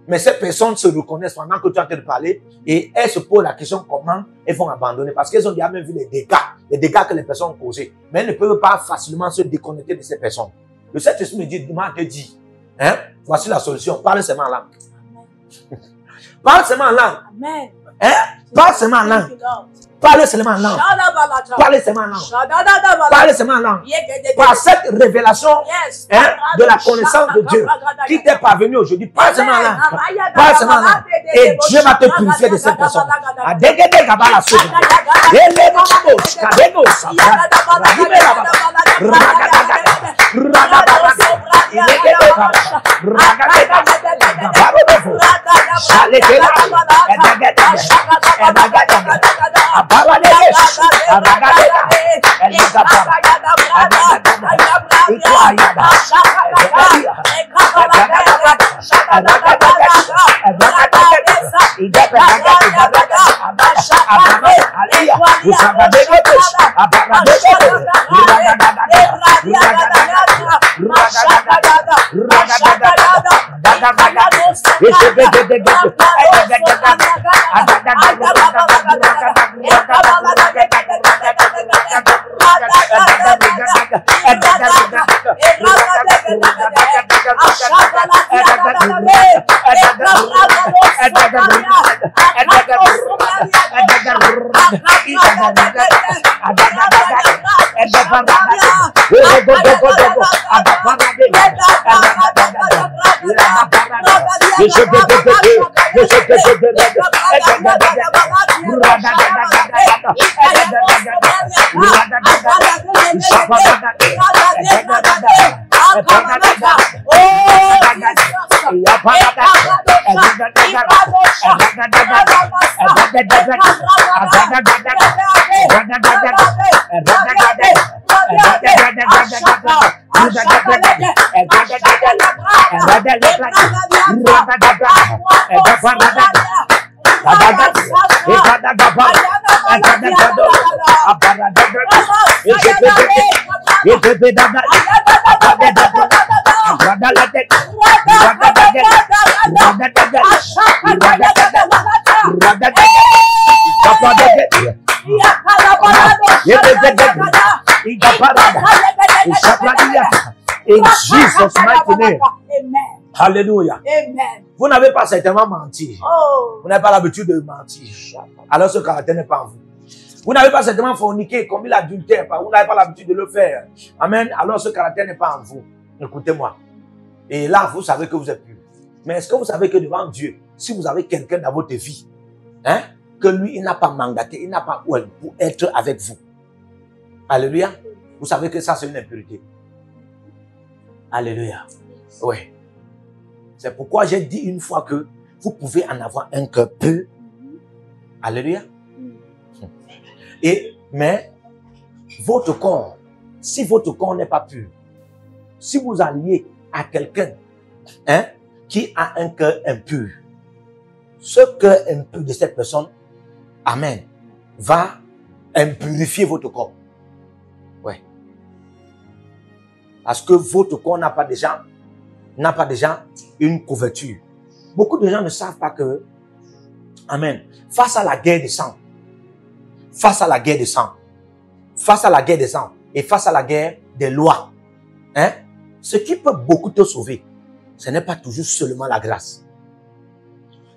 Mais ces personnes se reconnaissent pendant que tu es en train de parler et elles se posent la question comment elles vont abandonner parce qu'elles ont déjà même vu les dégâts que les personnes ont causés. Mais elles ne peuvent pas facilement se déconnecter de ces personnes. Le Saint-Esprit me dit, voici la solution, parle seulement en langue. Parle seulement en langue. Amen. Parle seulement en langue. Parle seulement en langue. Parle seulement en langue. Parle seulement en langue. Par cette révélation de la connaissance de Dieu qui t'est parvenue aujourd'hui, parle seulement en langue. Parle seulement en langue. Et Dieu va te purifier de cette personne. In Jesus' mighty name. Amen. Hallelujah. Amen. Vous n'avez pas certainement menti. Oh. Vous n'avez pas l'habitude de mentir. Alors ce caractère n'est pas en vous. Vous n'avez pas certainement forniqué, commis l'adultère. Vous n'avez pas l'habitude de le faire. Amen. Alors ce caractère n'est pas en vous. Écoutez-moi. Et là, vous savez que vous êtes pur. Mais est-ce que vous savez que devant Dieu, si vous avez quelqu'un dans votre vie, hein, que lui, il n'a pas mandaté, il n'a pas oil pour être avec vous. Alléluia. Vous savez que ça, c'est une impureté. Alléluia. Oui. C'est pourquoi j'ai dit une fois que vous pouvez en avoir un cœur peu. Alléluia. Mais votre corps, si votre corps n'est pas pur, si vous alliez à quelqu'un, hein, qui a un cœur impur, ce cœur impur de cette personne, amen, va impurifier votre corps. Ouais. Parce que votre corps n'a pas déjà une couverture. Beaucoup de gens ne savent pas que, amen, face à la guerre des sang, face à la guerre des sang, face à la guerre des sang et face à la guerre des lois, hein, ce qui peut beaucoup te sauver, ce n'est pas toujours seulement la grâce.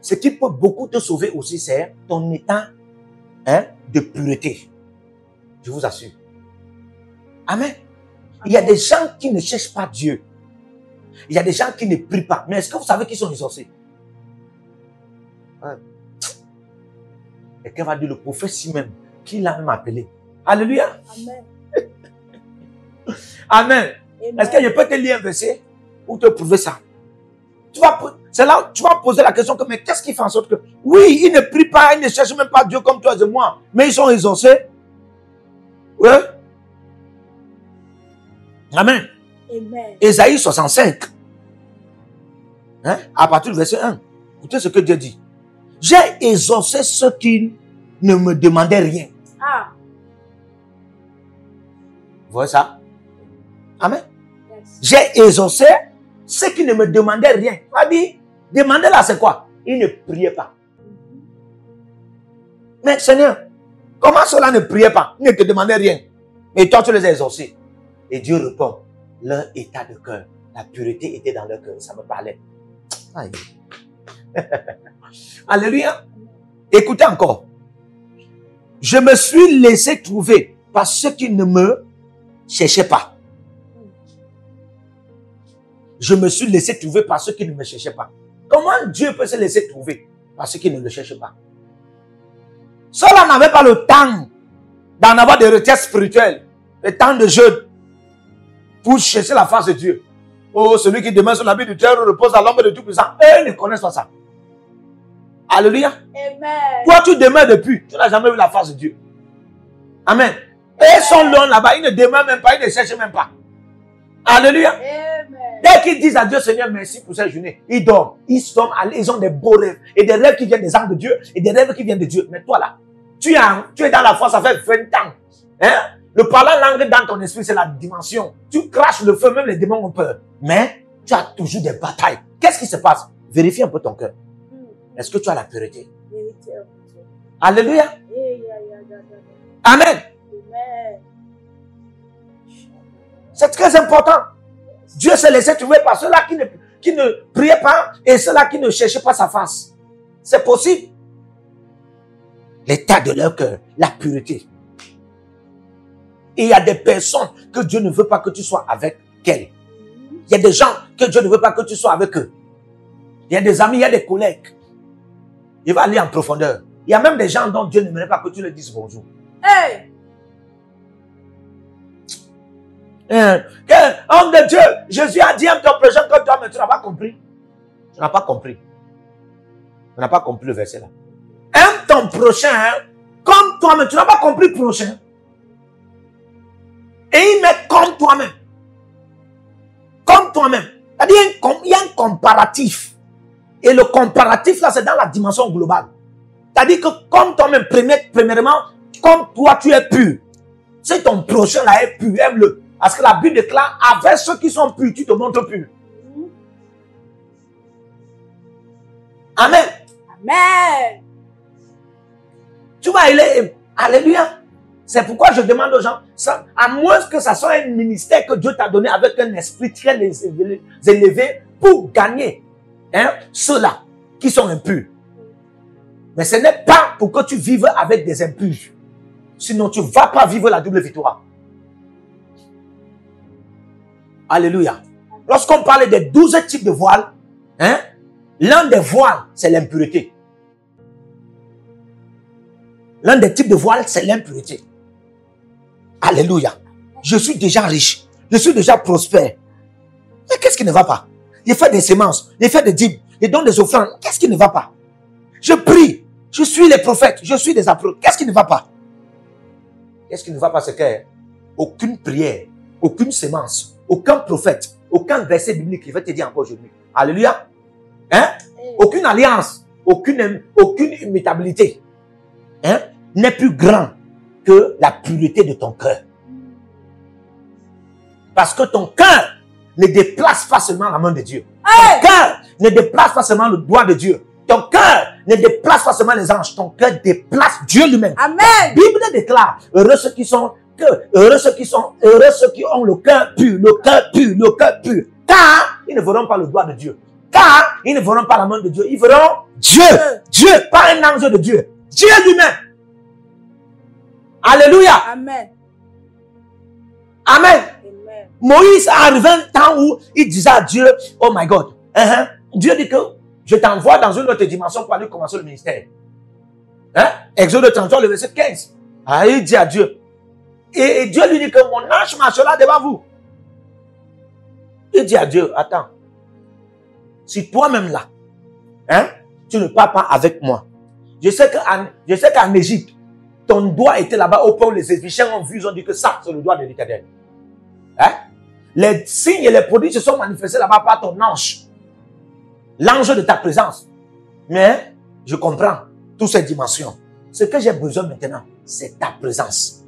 Ce qui peut beaucoup te sauver aussi, c'est ton état, hein, de pureté. Je vous assure. Amen. Il y a des gens qui ne cherchent pas Dieu. Il y a des gens qui ne prient pas. Mais est-ce que vous savez qu'ils sont exaucés? Et qu'elle va dire le prophète si même, qui l'a même appelé. Alléluia. Amen. Amen. Est-ce que je peux te lire un verset ou te prouver ça? C'est là où tu vas poser la question que, mais qu'est-ce qui fait en sorte que, oui, ils ne prient pas, ils ne cherchent même pas Dieu comme toi et moi, mais ils sont exaucés. Oui. Amen. Amen. Ésaïe 65. Hein? À partir du verset 1. Écoutez ce que Dieu dit. J'ai exaucé ceux qui ne me demandaient rien. Ah. Vous voyez ça? Amen. Yes. J'ai exaucé ceux qui ne me demandaient rien. On a dit, demander là c'est quoi? Ils ne priaient pas. Mais Seigneur, comment cela ne priait pas? Ils ne te demandaient rien. Mais toi tu les as exaucés. Et Dieu répond, leur état de cœur, la pureté était dans leur cœur. Ça me parlait. Aïe. Alléluia. Écoutez encore. Je me suis laissé trouver par ceux qui ne me cherchaient pas. Je me suis laissé trouver par ceux qui ne me cherchaient pas. Comment Dieu peut se laisser trouver par ceux qui ne le cherchent pas? Ceux-là n'avaient pas le temps d'en avoir des retraites spirituelles, le temps de jeûne, pour chercher la face de Dieu. Oh, celui qui demeure sur l'habit du terre repose à l'ombre de Tout-Puissant. Eux ne connaissent pas ça. Alléluia. Amen. Toi, tu demeures depuis. Tu n'as jamais vu la face de Dieu. Amen. Eux sont loin là-bas. Ils ne demeurent même pas. Ils ne cherchent même pas. Alléluia. Amen. Dès qu'ils disent à Dieu, Seigneur, merci pour cette journée, ils dorment. Ils ont des beaux rêves. Et des rêves qui viennent des anges de Dieu. Et des rêves qui viennent de Dieu. Mais toi là, tu es dans la foi, ça fait 20 ans. Hein? Le parlant langue dans ton esprit, c'est la dimension. Tu craches le feu, même les démons ont peur. Mais tu as toujours des batailles. Qu'est-ce qui se passe? Vérifie un peu ton cœur. Est-ce que tu as la pureté? Alléluia. Amen. Amen. C'est très important. Dieu s'est laissé trouver par ceux-là qui ne priaient pas et ceux-là qui ne cherchaient pas sa face. C'est possible. L'état de leur cœur, la pureté. Et il y a des personnes que Dieu ne veut pas que tu sois avec elles. Il y a des gens que Dieu ne veut pas que tu sois avec eux. Il y a des amis, il y a des collègues. Il va aller en profondeur. Il y a même des gens dont Dieu n'aimerait pas que tu leur dises bonjour. Hey! Homme de Dieu, Jésus a dit à ton prochain comme toi, mais tu n'as pas compris. Tu n'as pas compris. Tu n'as pas compris le verset là. Aime ton prochain comme toi, mais tu n'as pas compris prochain. Et il met comme toi-même. Comme toi-même. C'est-à-dire, il y a un comparatif. Et le comparatif, là, c'est dans la dimension globale. C'est-à-dire que comme toi-même, premièrement, comme toi, tu es pur. Si ton prochain, là, est pur, aime-le. Parce que la Bible déclare, avec ceux qui sont purs, tu te montres pur. Amen. Amen. Tu vas aller, alléluia. C'est pourquoi je demande aux gens, à moins que ça soit un ministère que Dieu t'a donné avec un esprit très élevé pour gagner ceux-là qui sont impurs. Mais ce n'est pas pour que tu vives avec des impurs. Sinon, tu ne vas pas vivre la double victoire. Alléluia. Lorsqu'on parle des 12 types de voiles, l'un des voiles, c'est l'impureté. L'un des types de voiles, c'est l'impureté. Alléluia. Je suis déjà riche. Je suis déjà prospère. Mais qu'est-ce qui ne va pas? Je fais des semences. Je fais des dîmes. Je donne des offrandes. Qu'est-ce qui ne va pas? Je prie. Je suis les prophètes. Je suis des apôtres. Qu'est-ce qui ne va pas? Qu'est-ce qui ne va pas? C'est que aucune prière, aucune semence, aucun prophète, aucun verset biblique qui va te dire encore aujourd'hui. Alléluia. Aucune alliance, aucune immutabilité n'est plus grand que la pureté de ton cœur. Parce que ton cœur ne déplace pas seulement la main de Dieu. Ton cœur ne déplace pas seulement le doigt de Dieu. Ton cœur ne déplace pas seulement les anges. Ton cœur déplace Dieu lui-même. Amen. La Bible déclare, heureux ceux qui ont le cœur pur, le cœur pur, le cœur pur. Car ils ne verront pas le doigt de Dieu. Car ils ne verront pas la main de Dieu. Ils verront Dieu. Dieu, pas un ange de Dieu. Dieu lui-même. Alléluia. Amen. Amen. Moïse a arrivé un temps où il disait à Dieu, oh my God. Dieu dit que je t'envoie dans une autre dimension pour aller commencer le ministère. Exode 33, le verset 15. Il dit à Dieu. Et Dieu lui dit que mon ange marchera devant vous. Il dit à Dieu, attends. Si toi-même là, tu ne pars pas avec moi. Je sais qu'en Égypte, ton doigt était là-bas au point où les Égyptiens ont vu, ils ont dit que ça, c'est le doigt de l'Éternel. Les signes et les produits se sont manifestés là-bas par ton ange. L'ange de ta présence. Mais je comprends toutes ces dimensions. Ce que j'ai besoin maintenant, c'est ta présence.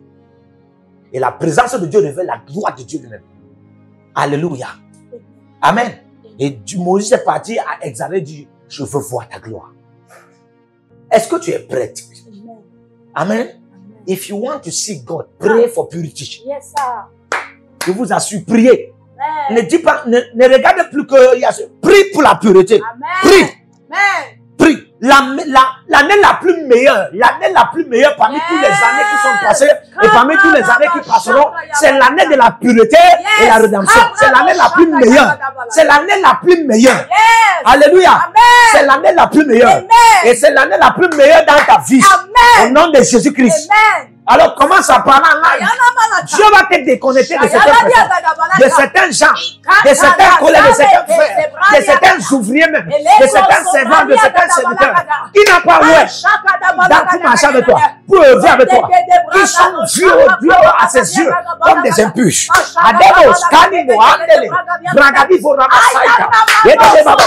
Et la présence de Dieu révèle la gloire de Dieu lui-même. Alléluia. Amen. Et Moïse est parti à exaler, dit, je veux voir ta gloire. Est-ce que tu es prête? Amen. If you want to see God, pray for purity. Yes, sir. Je vous assure, priez. Amen. Ne dis pas, ne regardez plus que il y a ce. Prie pour la pureté. Amen. Prie. Amen. Prie. L'année la plus meilleure, parmi toutes les années qui sont passées et parmi toutes les années qui passeront, c'est l'année de la pureté et la rédemption. C'est l'année la plus meilleure. C'est l'année la plus meilleure. Alléluia. C'est l'année la plus meilleure. Et c'est l'année la plus meilleure dans ta vie. Au nom de Jésus-Christ. Alors commence à parler en langue. Dieu va te déconnecter de certaines personnes, de certains gens, de certains collègues, de certains frères, de certains ouvriers même, de certains servants, de certains serviteurs qui n'ont pas dans marcher avec toi, pour œuvrer avec toi, qui sont vus à ses yeux comme des impurs. Ademos, Kanimo, Andele, Bragadivo, Ramasaika, Yedele Baba,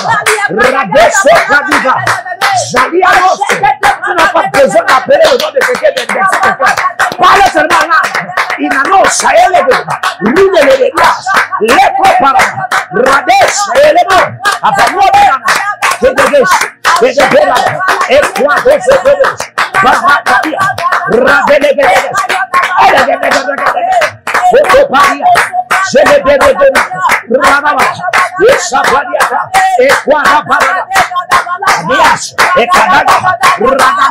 Rabeso, Radiva, Jalianos. Tu n'as pas besoin d'appeler le nom de quelqu'un. Parle seulement là. Inano, Saele, Rune, les Lepopara, Radesh, Elemo, Abamobiana, Tedesh, Tedebela, Equador, Bahatia, Rabele, Ocoparia, Celebele, Ranava, Esapadia, Equadapara, Amias, Ecadaga, Ranava,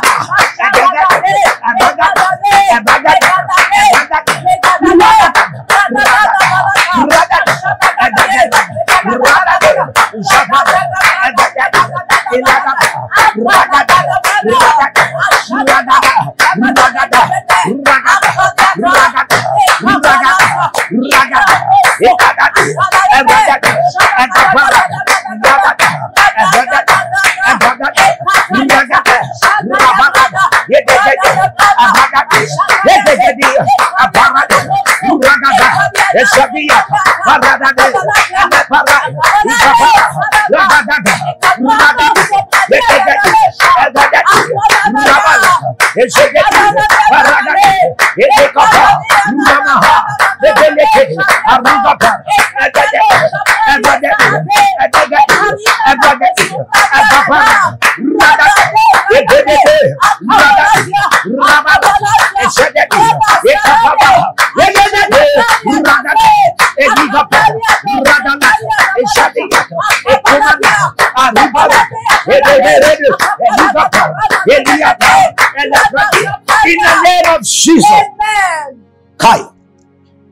In the name of Jesus. Amen. Kai.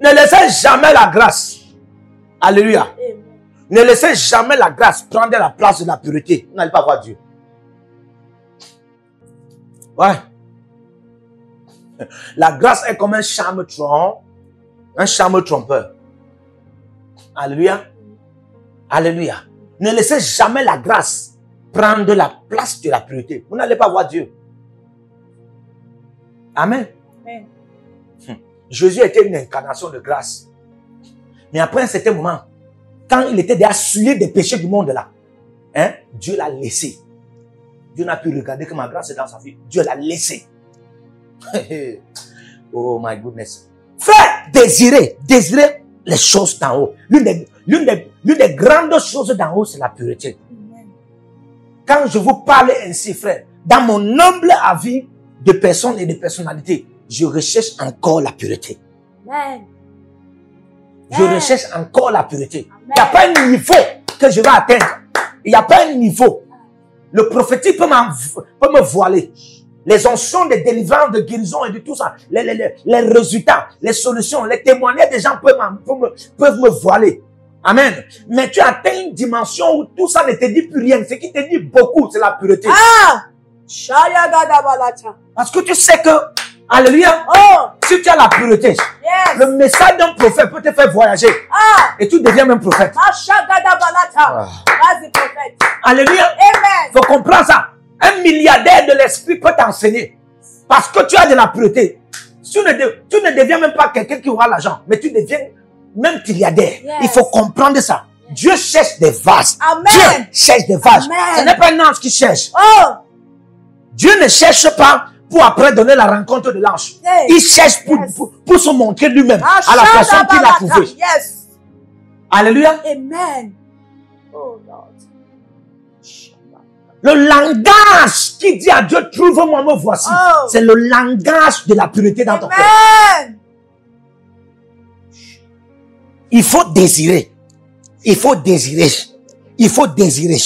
Ne laissez jamais la grâce. Alléluia. Amen. Ne laissez jamais la grâce prendre la place de la pureté. Vous n'allez pas voir Dieu. Ouais. La grâce est comme un charme trompeur. Alléluia. Alléluia. Ne laissez jamais la grâce prendre la place de la pureté. Vous n'allez pas voir Dieu. Amen. Amen. Jésus était une incarnation de grâce. Mais après un certain moment, quand il était déjà souillé des péchés du monde là, hein, Dieu l'a laissé. Dieu n'a pu regarder que ma grâce est dans sa vie. Dieu l'a laissé. Oh my goodness. Fais désirer les choses d'en haut. L'une des grandes choses d'en haut, c'est la pureté. Amen. Quand je vous parle ainsi, frère, dans mon humble avis de personnes et de personnalités, je recherche encore la pureté. Amen. Je recherche encore la pureté. Amen. Il n'y a pas un niveau que je vais atteindre. Il n'y a pas un niveau. Le prophétique peut me voiler. Les oncions de délivrance, de guérison et de tout ça. Les résultats, les solutions, les témoignages des gens peuvent me voiler. Amen. Mais tu atteins une dimension où tout ça ne te dit plus rien. Ce qui te dit beaucoup, c'est la pureté. Ah! Shaya Gadabalata. Parce que tu sais que, alléluia, Oh! si tu as la pureté, Yes. le message d'un prophète peut te faire voyager. Ah! Et tu deviens même prophète. Masha Gadabalata. Vas-y, prophète. Alléluia. Amen. Faut comprendre ça. Un milliardaire de l'esprit peut t'enseigner. Parce que tu as de la pureté. Tu ne deviens même pas quelqu'un qui aura l'argent. Mais tu deviens même milliardaire. Yes. Il faut comprendre ça. Dieu cherche des vases. Amen. Dieu cherche des vases. Amen. Ce n'est pas un ange qui cherche. Oh! Dieu ne cherche pas pour après donner la rencontre de l'ange. Yes. Il cherche Yes. pour se montrer lui-même à la personne qu'il a trouvée. Yes. Alléluia. Amen. Oh Lord. Le langage qui dit à Dieu, trouve-moi, me voici. Oh. C'est le langage de la pureté dans ton cœur. Amen. Il faut désirer. Il faut désirer. Il faut désirer.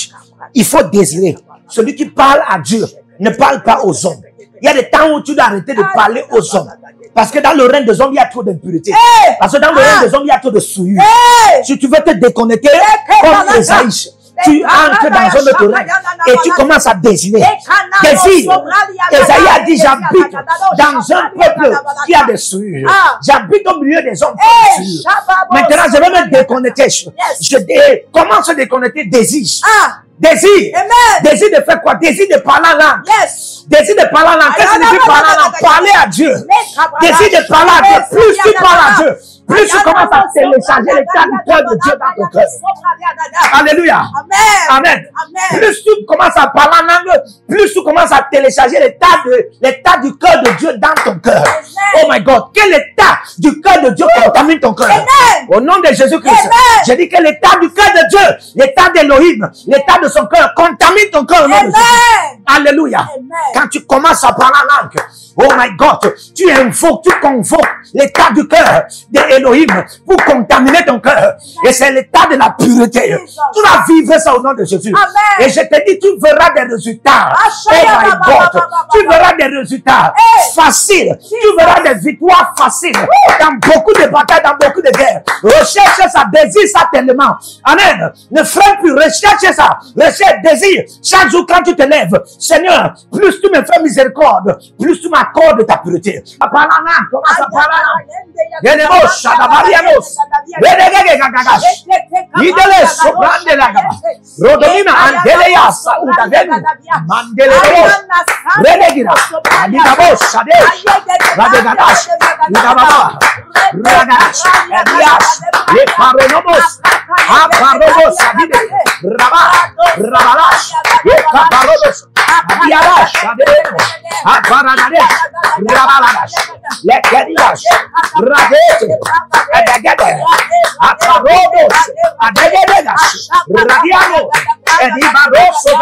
Il faut désirer. Celui qui parle à Dieu ne parle pas aux hommes. Il y a des temps où tu dois arrêter de parler aux hommes. Parce que dans le règne des hommes, il y a trop d'impureté. Hey. Parce que dans le règne des hommes, il y a trop de souillure. Hey. Si tu veux te déconnecter, comme Esaïe, tu entres dans un autre règne et tu commences à désirer. Désire. Esaïe a dit, j'habite dans un peuple qui a des souillures. J'habite au milieu des hommes qui ont des souillures. Maintenant, je vais me déconnecter. Comment se déconnecter? Désir. Désir. Amen. Désir de faire quoi? Désir de parler en langue. Yes. Désir de parler en langue. Qu'est-ce que signifie parler en langue? Parler à Dieu. Désir de parler à Dieu. Plus tu parles à Dieu, plus tu commences à télécharger l'état du cœur de Dieu dans ton cœur. Alléluia. Amen. Amen. Amen. Plus tu commences à parler en langue, plus tu commences à télécharger l'état du cœur de Dieu dans ton cœur. Oh my God. Quel état du cœur de Dieu contamine ton cœur? Amen. Au nom de Jésus-Christ. Amen. Je dis que l'état du cœur de Dieu, l'état d'Élohim, l'état de son cœur contamine ton cœur au nom de Jésus. Amen. Alléluia. Amen. Quand tu commences à parler en langue, oh my God, tu invoques, tu convoques l'état du cœur d'Élohim pour contaminer ton cœur. Et c'est l'état de la pureté. Tu vas vivre ça au nom de Jésus. Amen. Et je te dis, tu verras des résultats. Oh my God, tu verras des résultats faciles. Tu verras des victoires faciles dans beaucoup de batailles, dans beaucoup de guerres. Recherche ça, désire ça tellement. Amen. Ne freine plus, recherche ça. Recherche, désire. Chaque jour quand tu te lèves, Seigneur, plus tu me fais miséricorde, plus tu m'accordes ta pureté. Commence à parler en langue. Idele sobrande la gaba. Rodomina andeleya sauda venu. Mandeleo. Redegira. Adigabo shade. Radegadash. Idababa. Ragadash. Elias. Le paronomos. Aparomos adide. Raba. Rabalash. Le kaparomos. Adiarash. Adeno. Aparadadesh. Rabalash. Le kediash. Radete. Adagade. Aparomos. Adegedegas. Radiano. Edibaroso.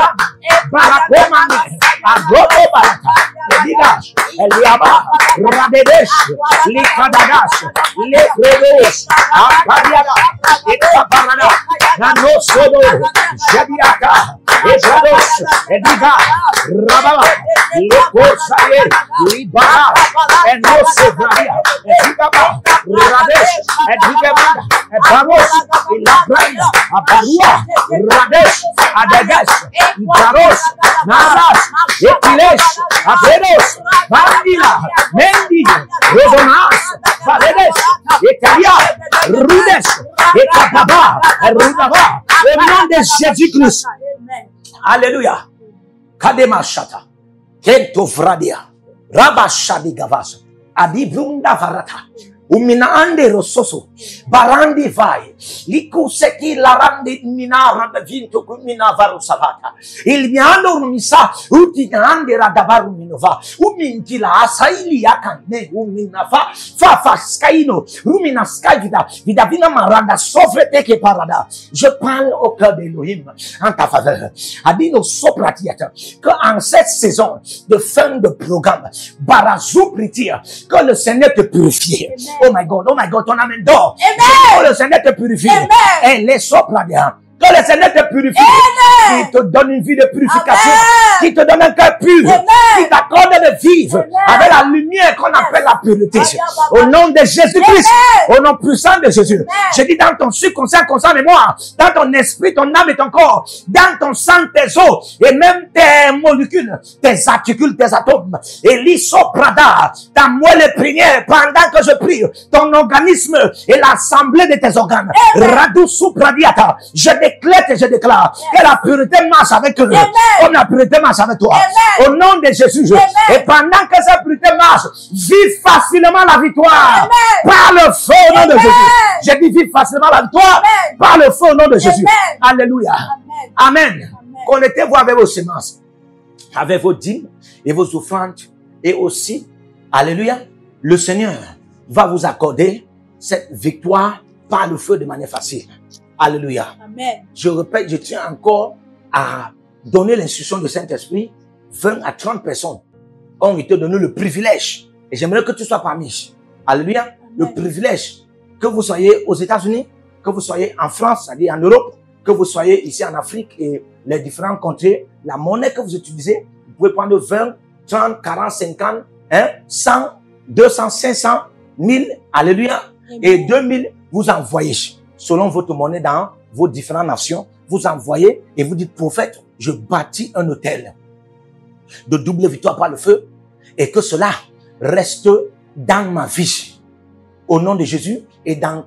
Barakomane. Agobo baraka. Edigas. Eliaba, Radedesh, Likadadas, Lepredos, Apariada, Ekaparada, Nanosodo, Jadiaka, Ejados, Ediga, Rababa, Lekosaye, Libara, Enosevaria, Edibaba, Radesh, Edigabanda, Ebaros, Ilabranda, Abarua, Radesh, Adegas, Ibaros, Naras, Epilesh, Aberos, Bandila, Mendi, Rodonas, Paredes, Etalia, Rudes, Etababa, Rudaba, au nom de Jésus-Christ. Alléluia. Kademashata. Kento Vradia. Rabashadi Gavas. Adibrunda Varata. Umina ande rososo. Barandi vai. Liku seki larandi minara da vinto kumina varusavata. Il miando rumisa. Uti ande radabaru minova. Uminti la asaili yakane. Umina fa. Fa skaino. Rumina skavida. Vidavina maranda. Sofrete ke parada. Je parle au cœur d'Elohim en ta faveur. Adino sopratiata. Que en cette saison de fin de programme. Barazou pritia. Que le Seigneur te purifie. Oh my God, ton âme dort. Que le Seigneur te purifie. Et les sopra bien. Que le Seigneur te purifie. Qui te donne une vie de purification. Qui te donne un cœur pur. Qui t'accorde de vivre avec la lumière qu'on appelle la pureté. Au nom de Jésus-Christ. Au nom puissant de Jésus. Je dis dans ton subconscient, conscient mémoire. Dans ton esprit, ton âme et ton corps. Dans ton sang, tes os. Et même tes molécules. Tes articules, tes atomes. Et l'isoprada. Ta moelle épinière. Pendant que je prie. Ton organisme. Et l'assemblée de tes organes. Radou supradiata. Je déclare et je déclare que la pureté marche avec eux. Comme la pureté marche avec toi. Au nom de Jésus. Et pendant que cette pureté marche, vis facilement la victoire. Par le feu au nom de Jésus. Je dis vis facilement la victoire. Par le feu au nom de Jésus. Alléluia. Amen. Connectez-vous avec vos semences. Avec vos dîmes et vos offrandes. Et aussi, alléluia, le Seigneur va vous accorder cette victoire par le feu de manière facile. Alléluia. Amen. Je répète, je tiens encore à donner l'instruction du Saint-Esprit. 20 à 30 personnes ont été donné le privilège. Et j'aimerais que tu sois parmi. Alléluia. Amen. Le privilège. Que vous soyez aux États-Unis, que vous soyez en France, c'est-à-dire en Europe, que vous soyez ici en Afrique et les différents contrées, la monnaie que vous utilisez, vous pouvez prendre 20, 30, 40, 50, 100, 200, 500, 1000, alléluia. Amen. Et 2000, vous envoyez. Selon votre monnaie dans vos différentes nations, vous envoyez et vous dites, prophète, je bâtis un hôtel de double victoire par le feu et que cela reste dans ma vie. Au nom de Jésus et dans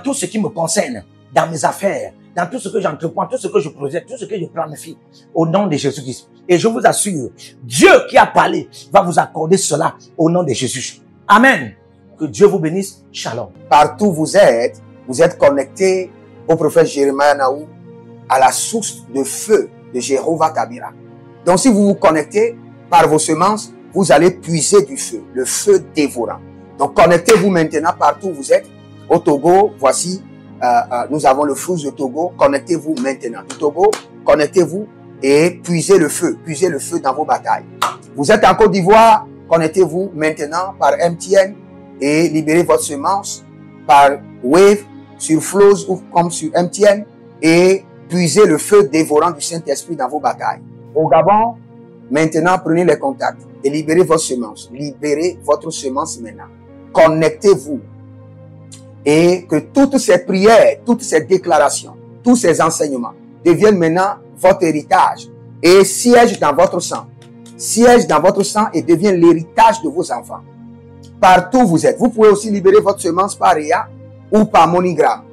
tout ce qui me concerne, dans mes affaires, dans tout ce que j'entreprends, tout ce que je projette, tout ce que je planifie, au nom de Jésus-Christ. Et je vous assure, Dieu qui a parlé va vous accorder cela au nom de Jésus. Amen. Que Dieu vous bénisse. Shalom. Partout où vous êtes connectés au prophète Jérémie Naou, à la source de feu de Jéhovah Kabira. Donc si vous vous connectez par vos semences, vous allez puiser du feu, le feu dévorant. Donc connectez-vous maintenant partout où vous êtes. Au Togo, voici, nous avons le flux de Togo. Connectez-vous maintenant. Du Togo, connectez-vous et puisez le feu dans vos batailles. Vous êtes en Côte d'Ivoire, connectez-vous maintenant par MTN et libérez votre semence par Wave sur Flows ou comme sur MTN et puisez le feu dévorant du Saint-Esprit dans vos batailles. Au Gabon, maintenant prenez les contacts et libérez votre semence. Libérez votre semence maintenant. Connectez-vous et que toutes ces prières, toutes ces déclarations, tous ces enseignements deviennent maintenant votre héritage et siègent dans votre sang. Siègent dans votre sang et deviennent l'héritage de vos enfants. Partout où vous êtes. Vous pouvez aussi libérer votre semence par REA ou par MoneyGram.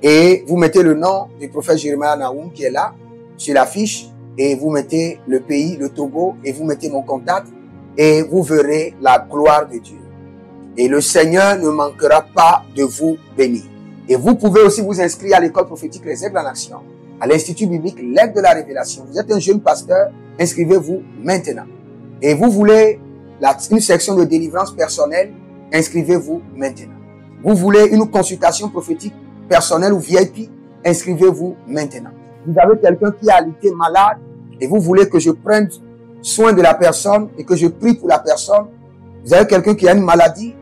Et vous mettez le nom du prophète Jérémie Naoum qui est là, sur la fiche, et vous mettez le pays, le Togo, et vous mettez mon contact, et vous verrez la gloire de Dieu. Et le Seigneur ne manquera pas de vous bénir. Et vous pouvez aussi vous inscrire à l'école prophétique Les Aigles en Action, à l'Institut biblique L'Aigle de la Révélation. Vous êtes un jeune pasteur, inscrivez-vous maintenant. Et vous voulez une section de délivrance personnelle, inscrivez-vous maintenant. Vous voulez une consultation prophétique personnelle ou VIP, inscrivez-vous maintenant. Vous avez quelqu'un qui a été malade et vous voulez que je prenne soin de la personne et que je prie pour la personne. Vous avez quelqu'un qui a une maladie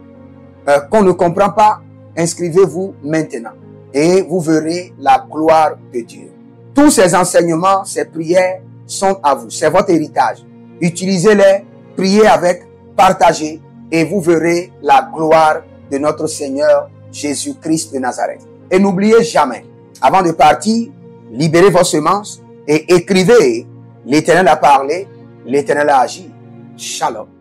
qu'on ne comprend pas, inscrivez-vous maintenant et vous verrez la gloire de Dieu. Tous ces enseignements, ces prières sont à vous. C'est votre héritage. Utilisez-les, priez avec, partagez et vous verrez la gloire de notre Seigneur Jésus-Christ de Nazareth. Et n'oubliez jamais, avant de partir, libérez vos semences et écrivez, l'Éternel a parlé, l'Éternel a agi. Shalom.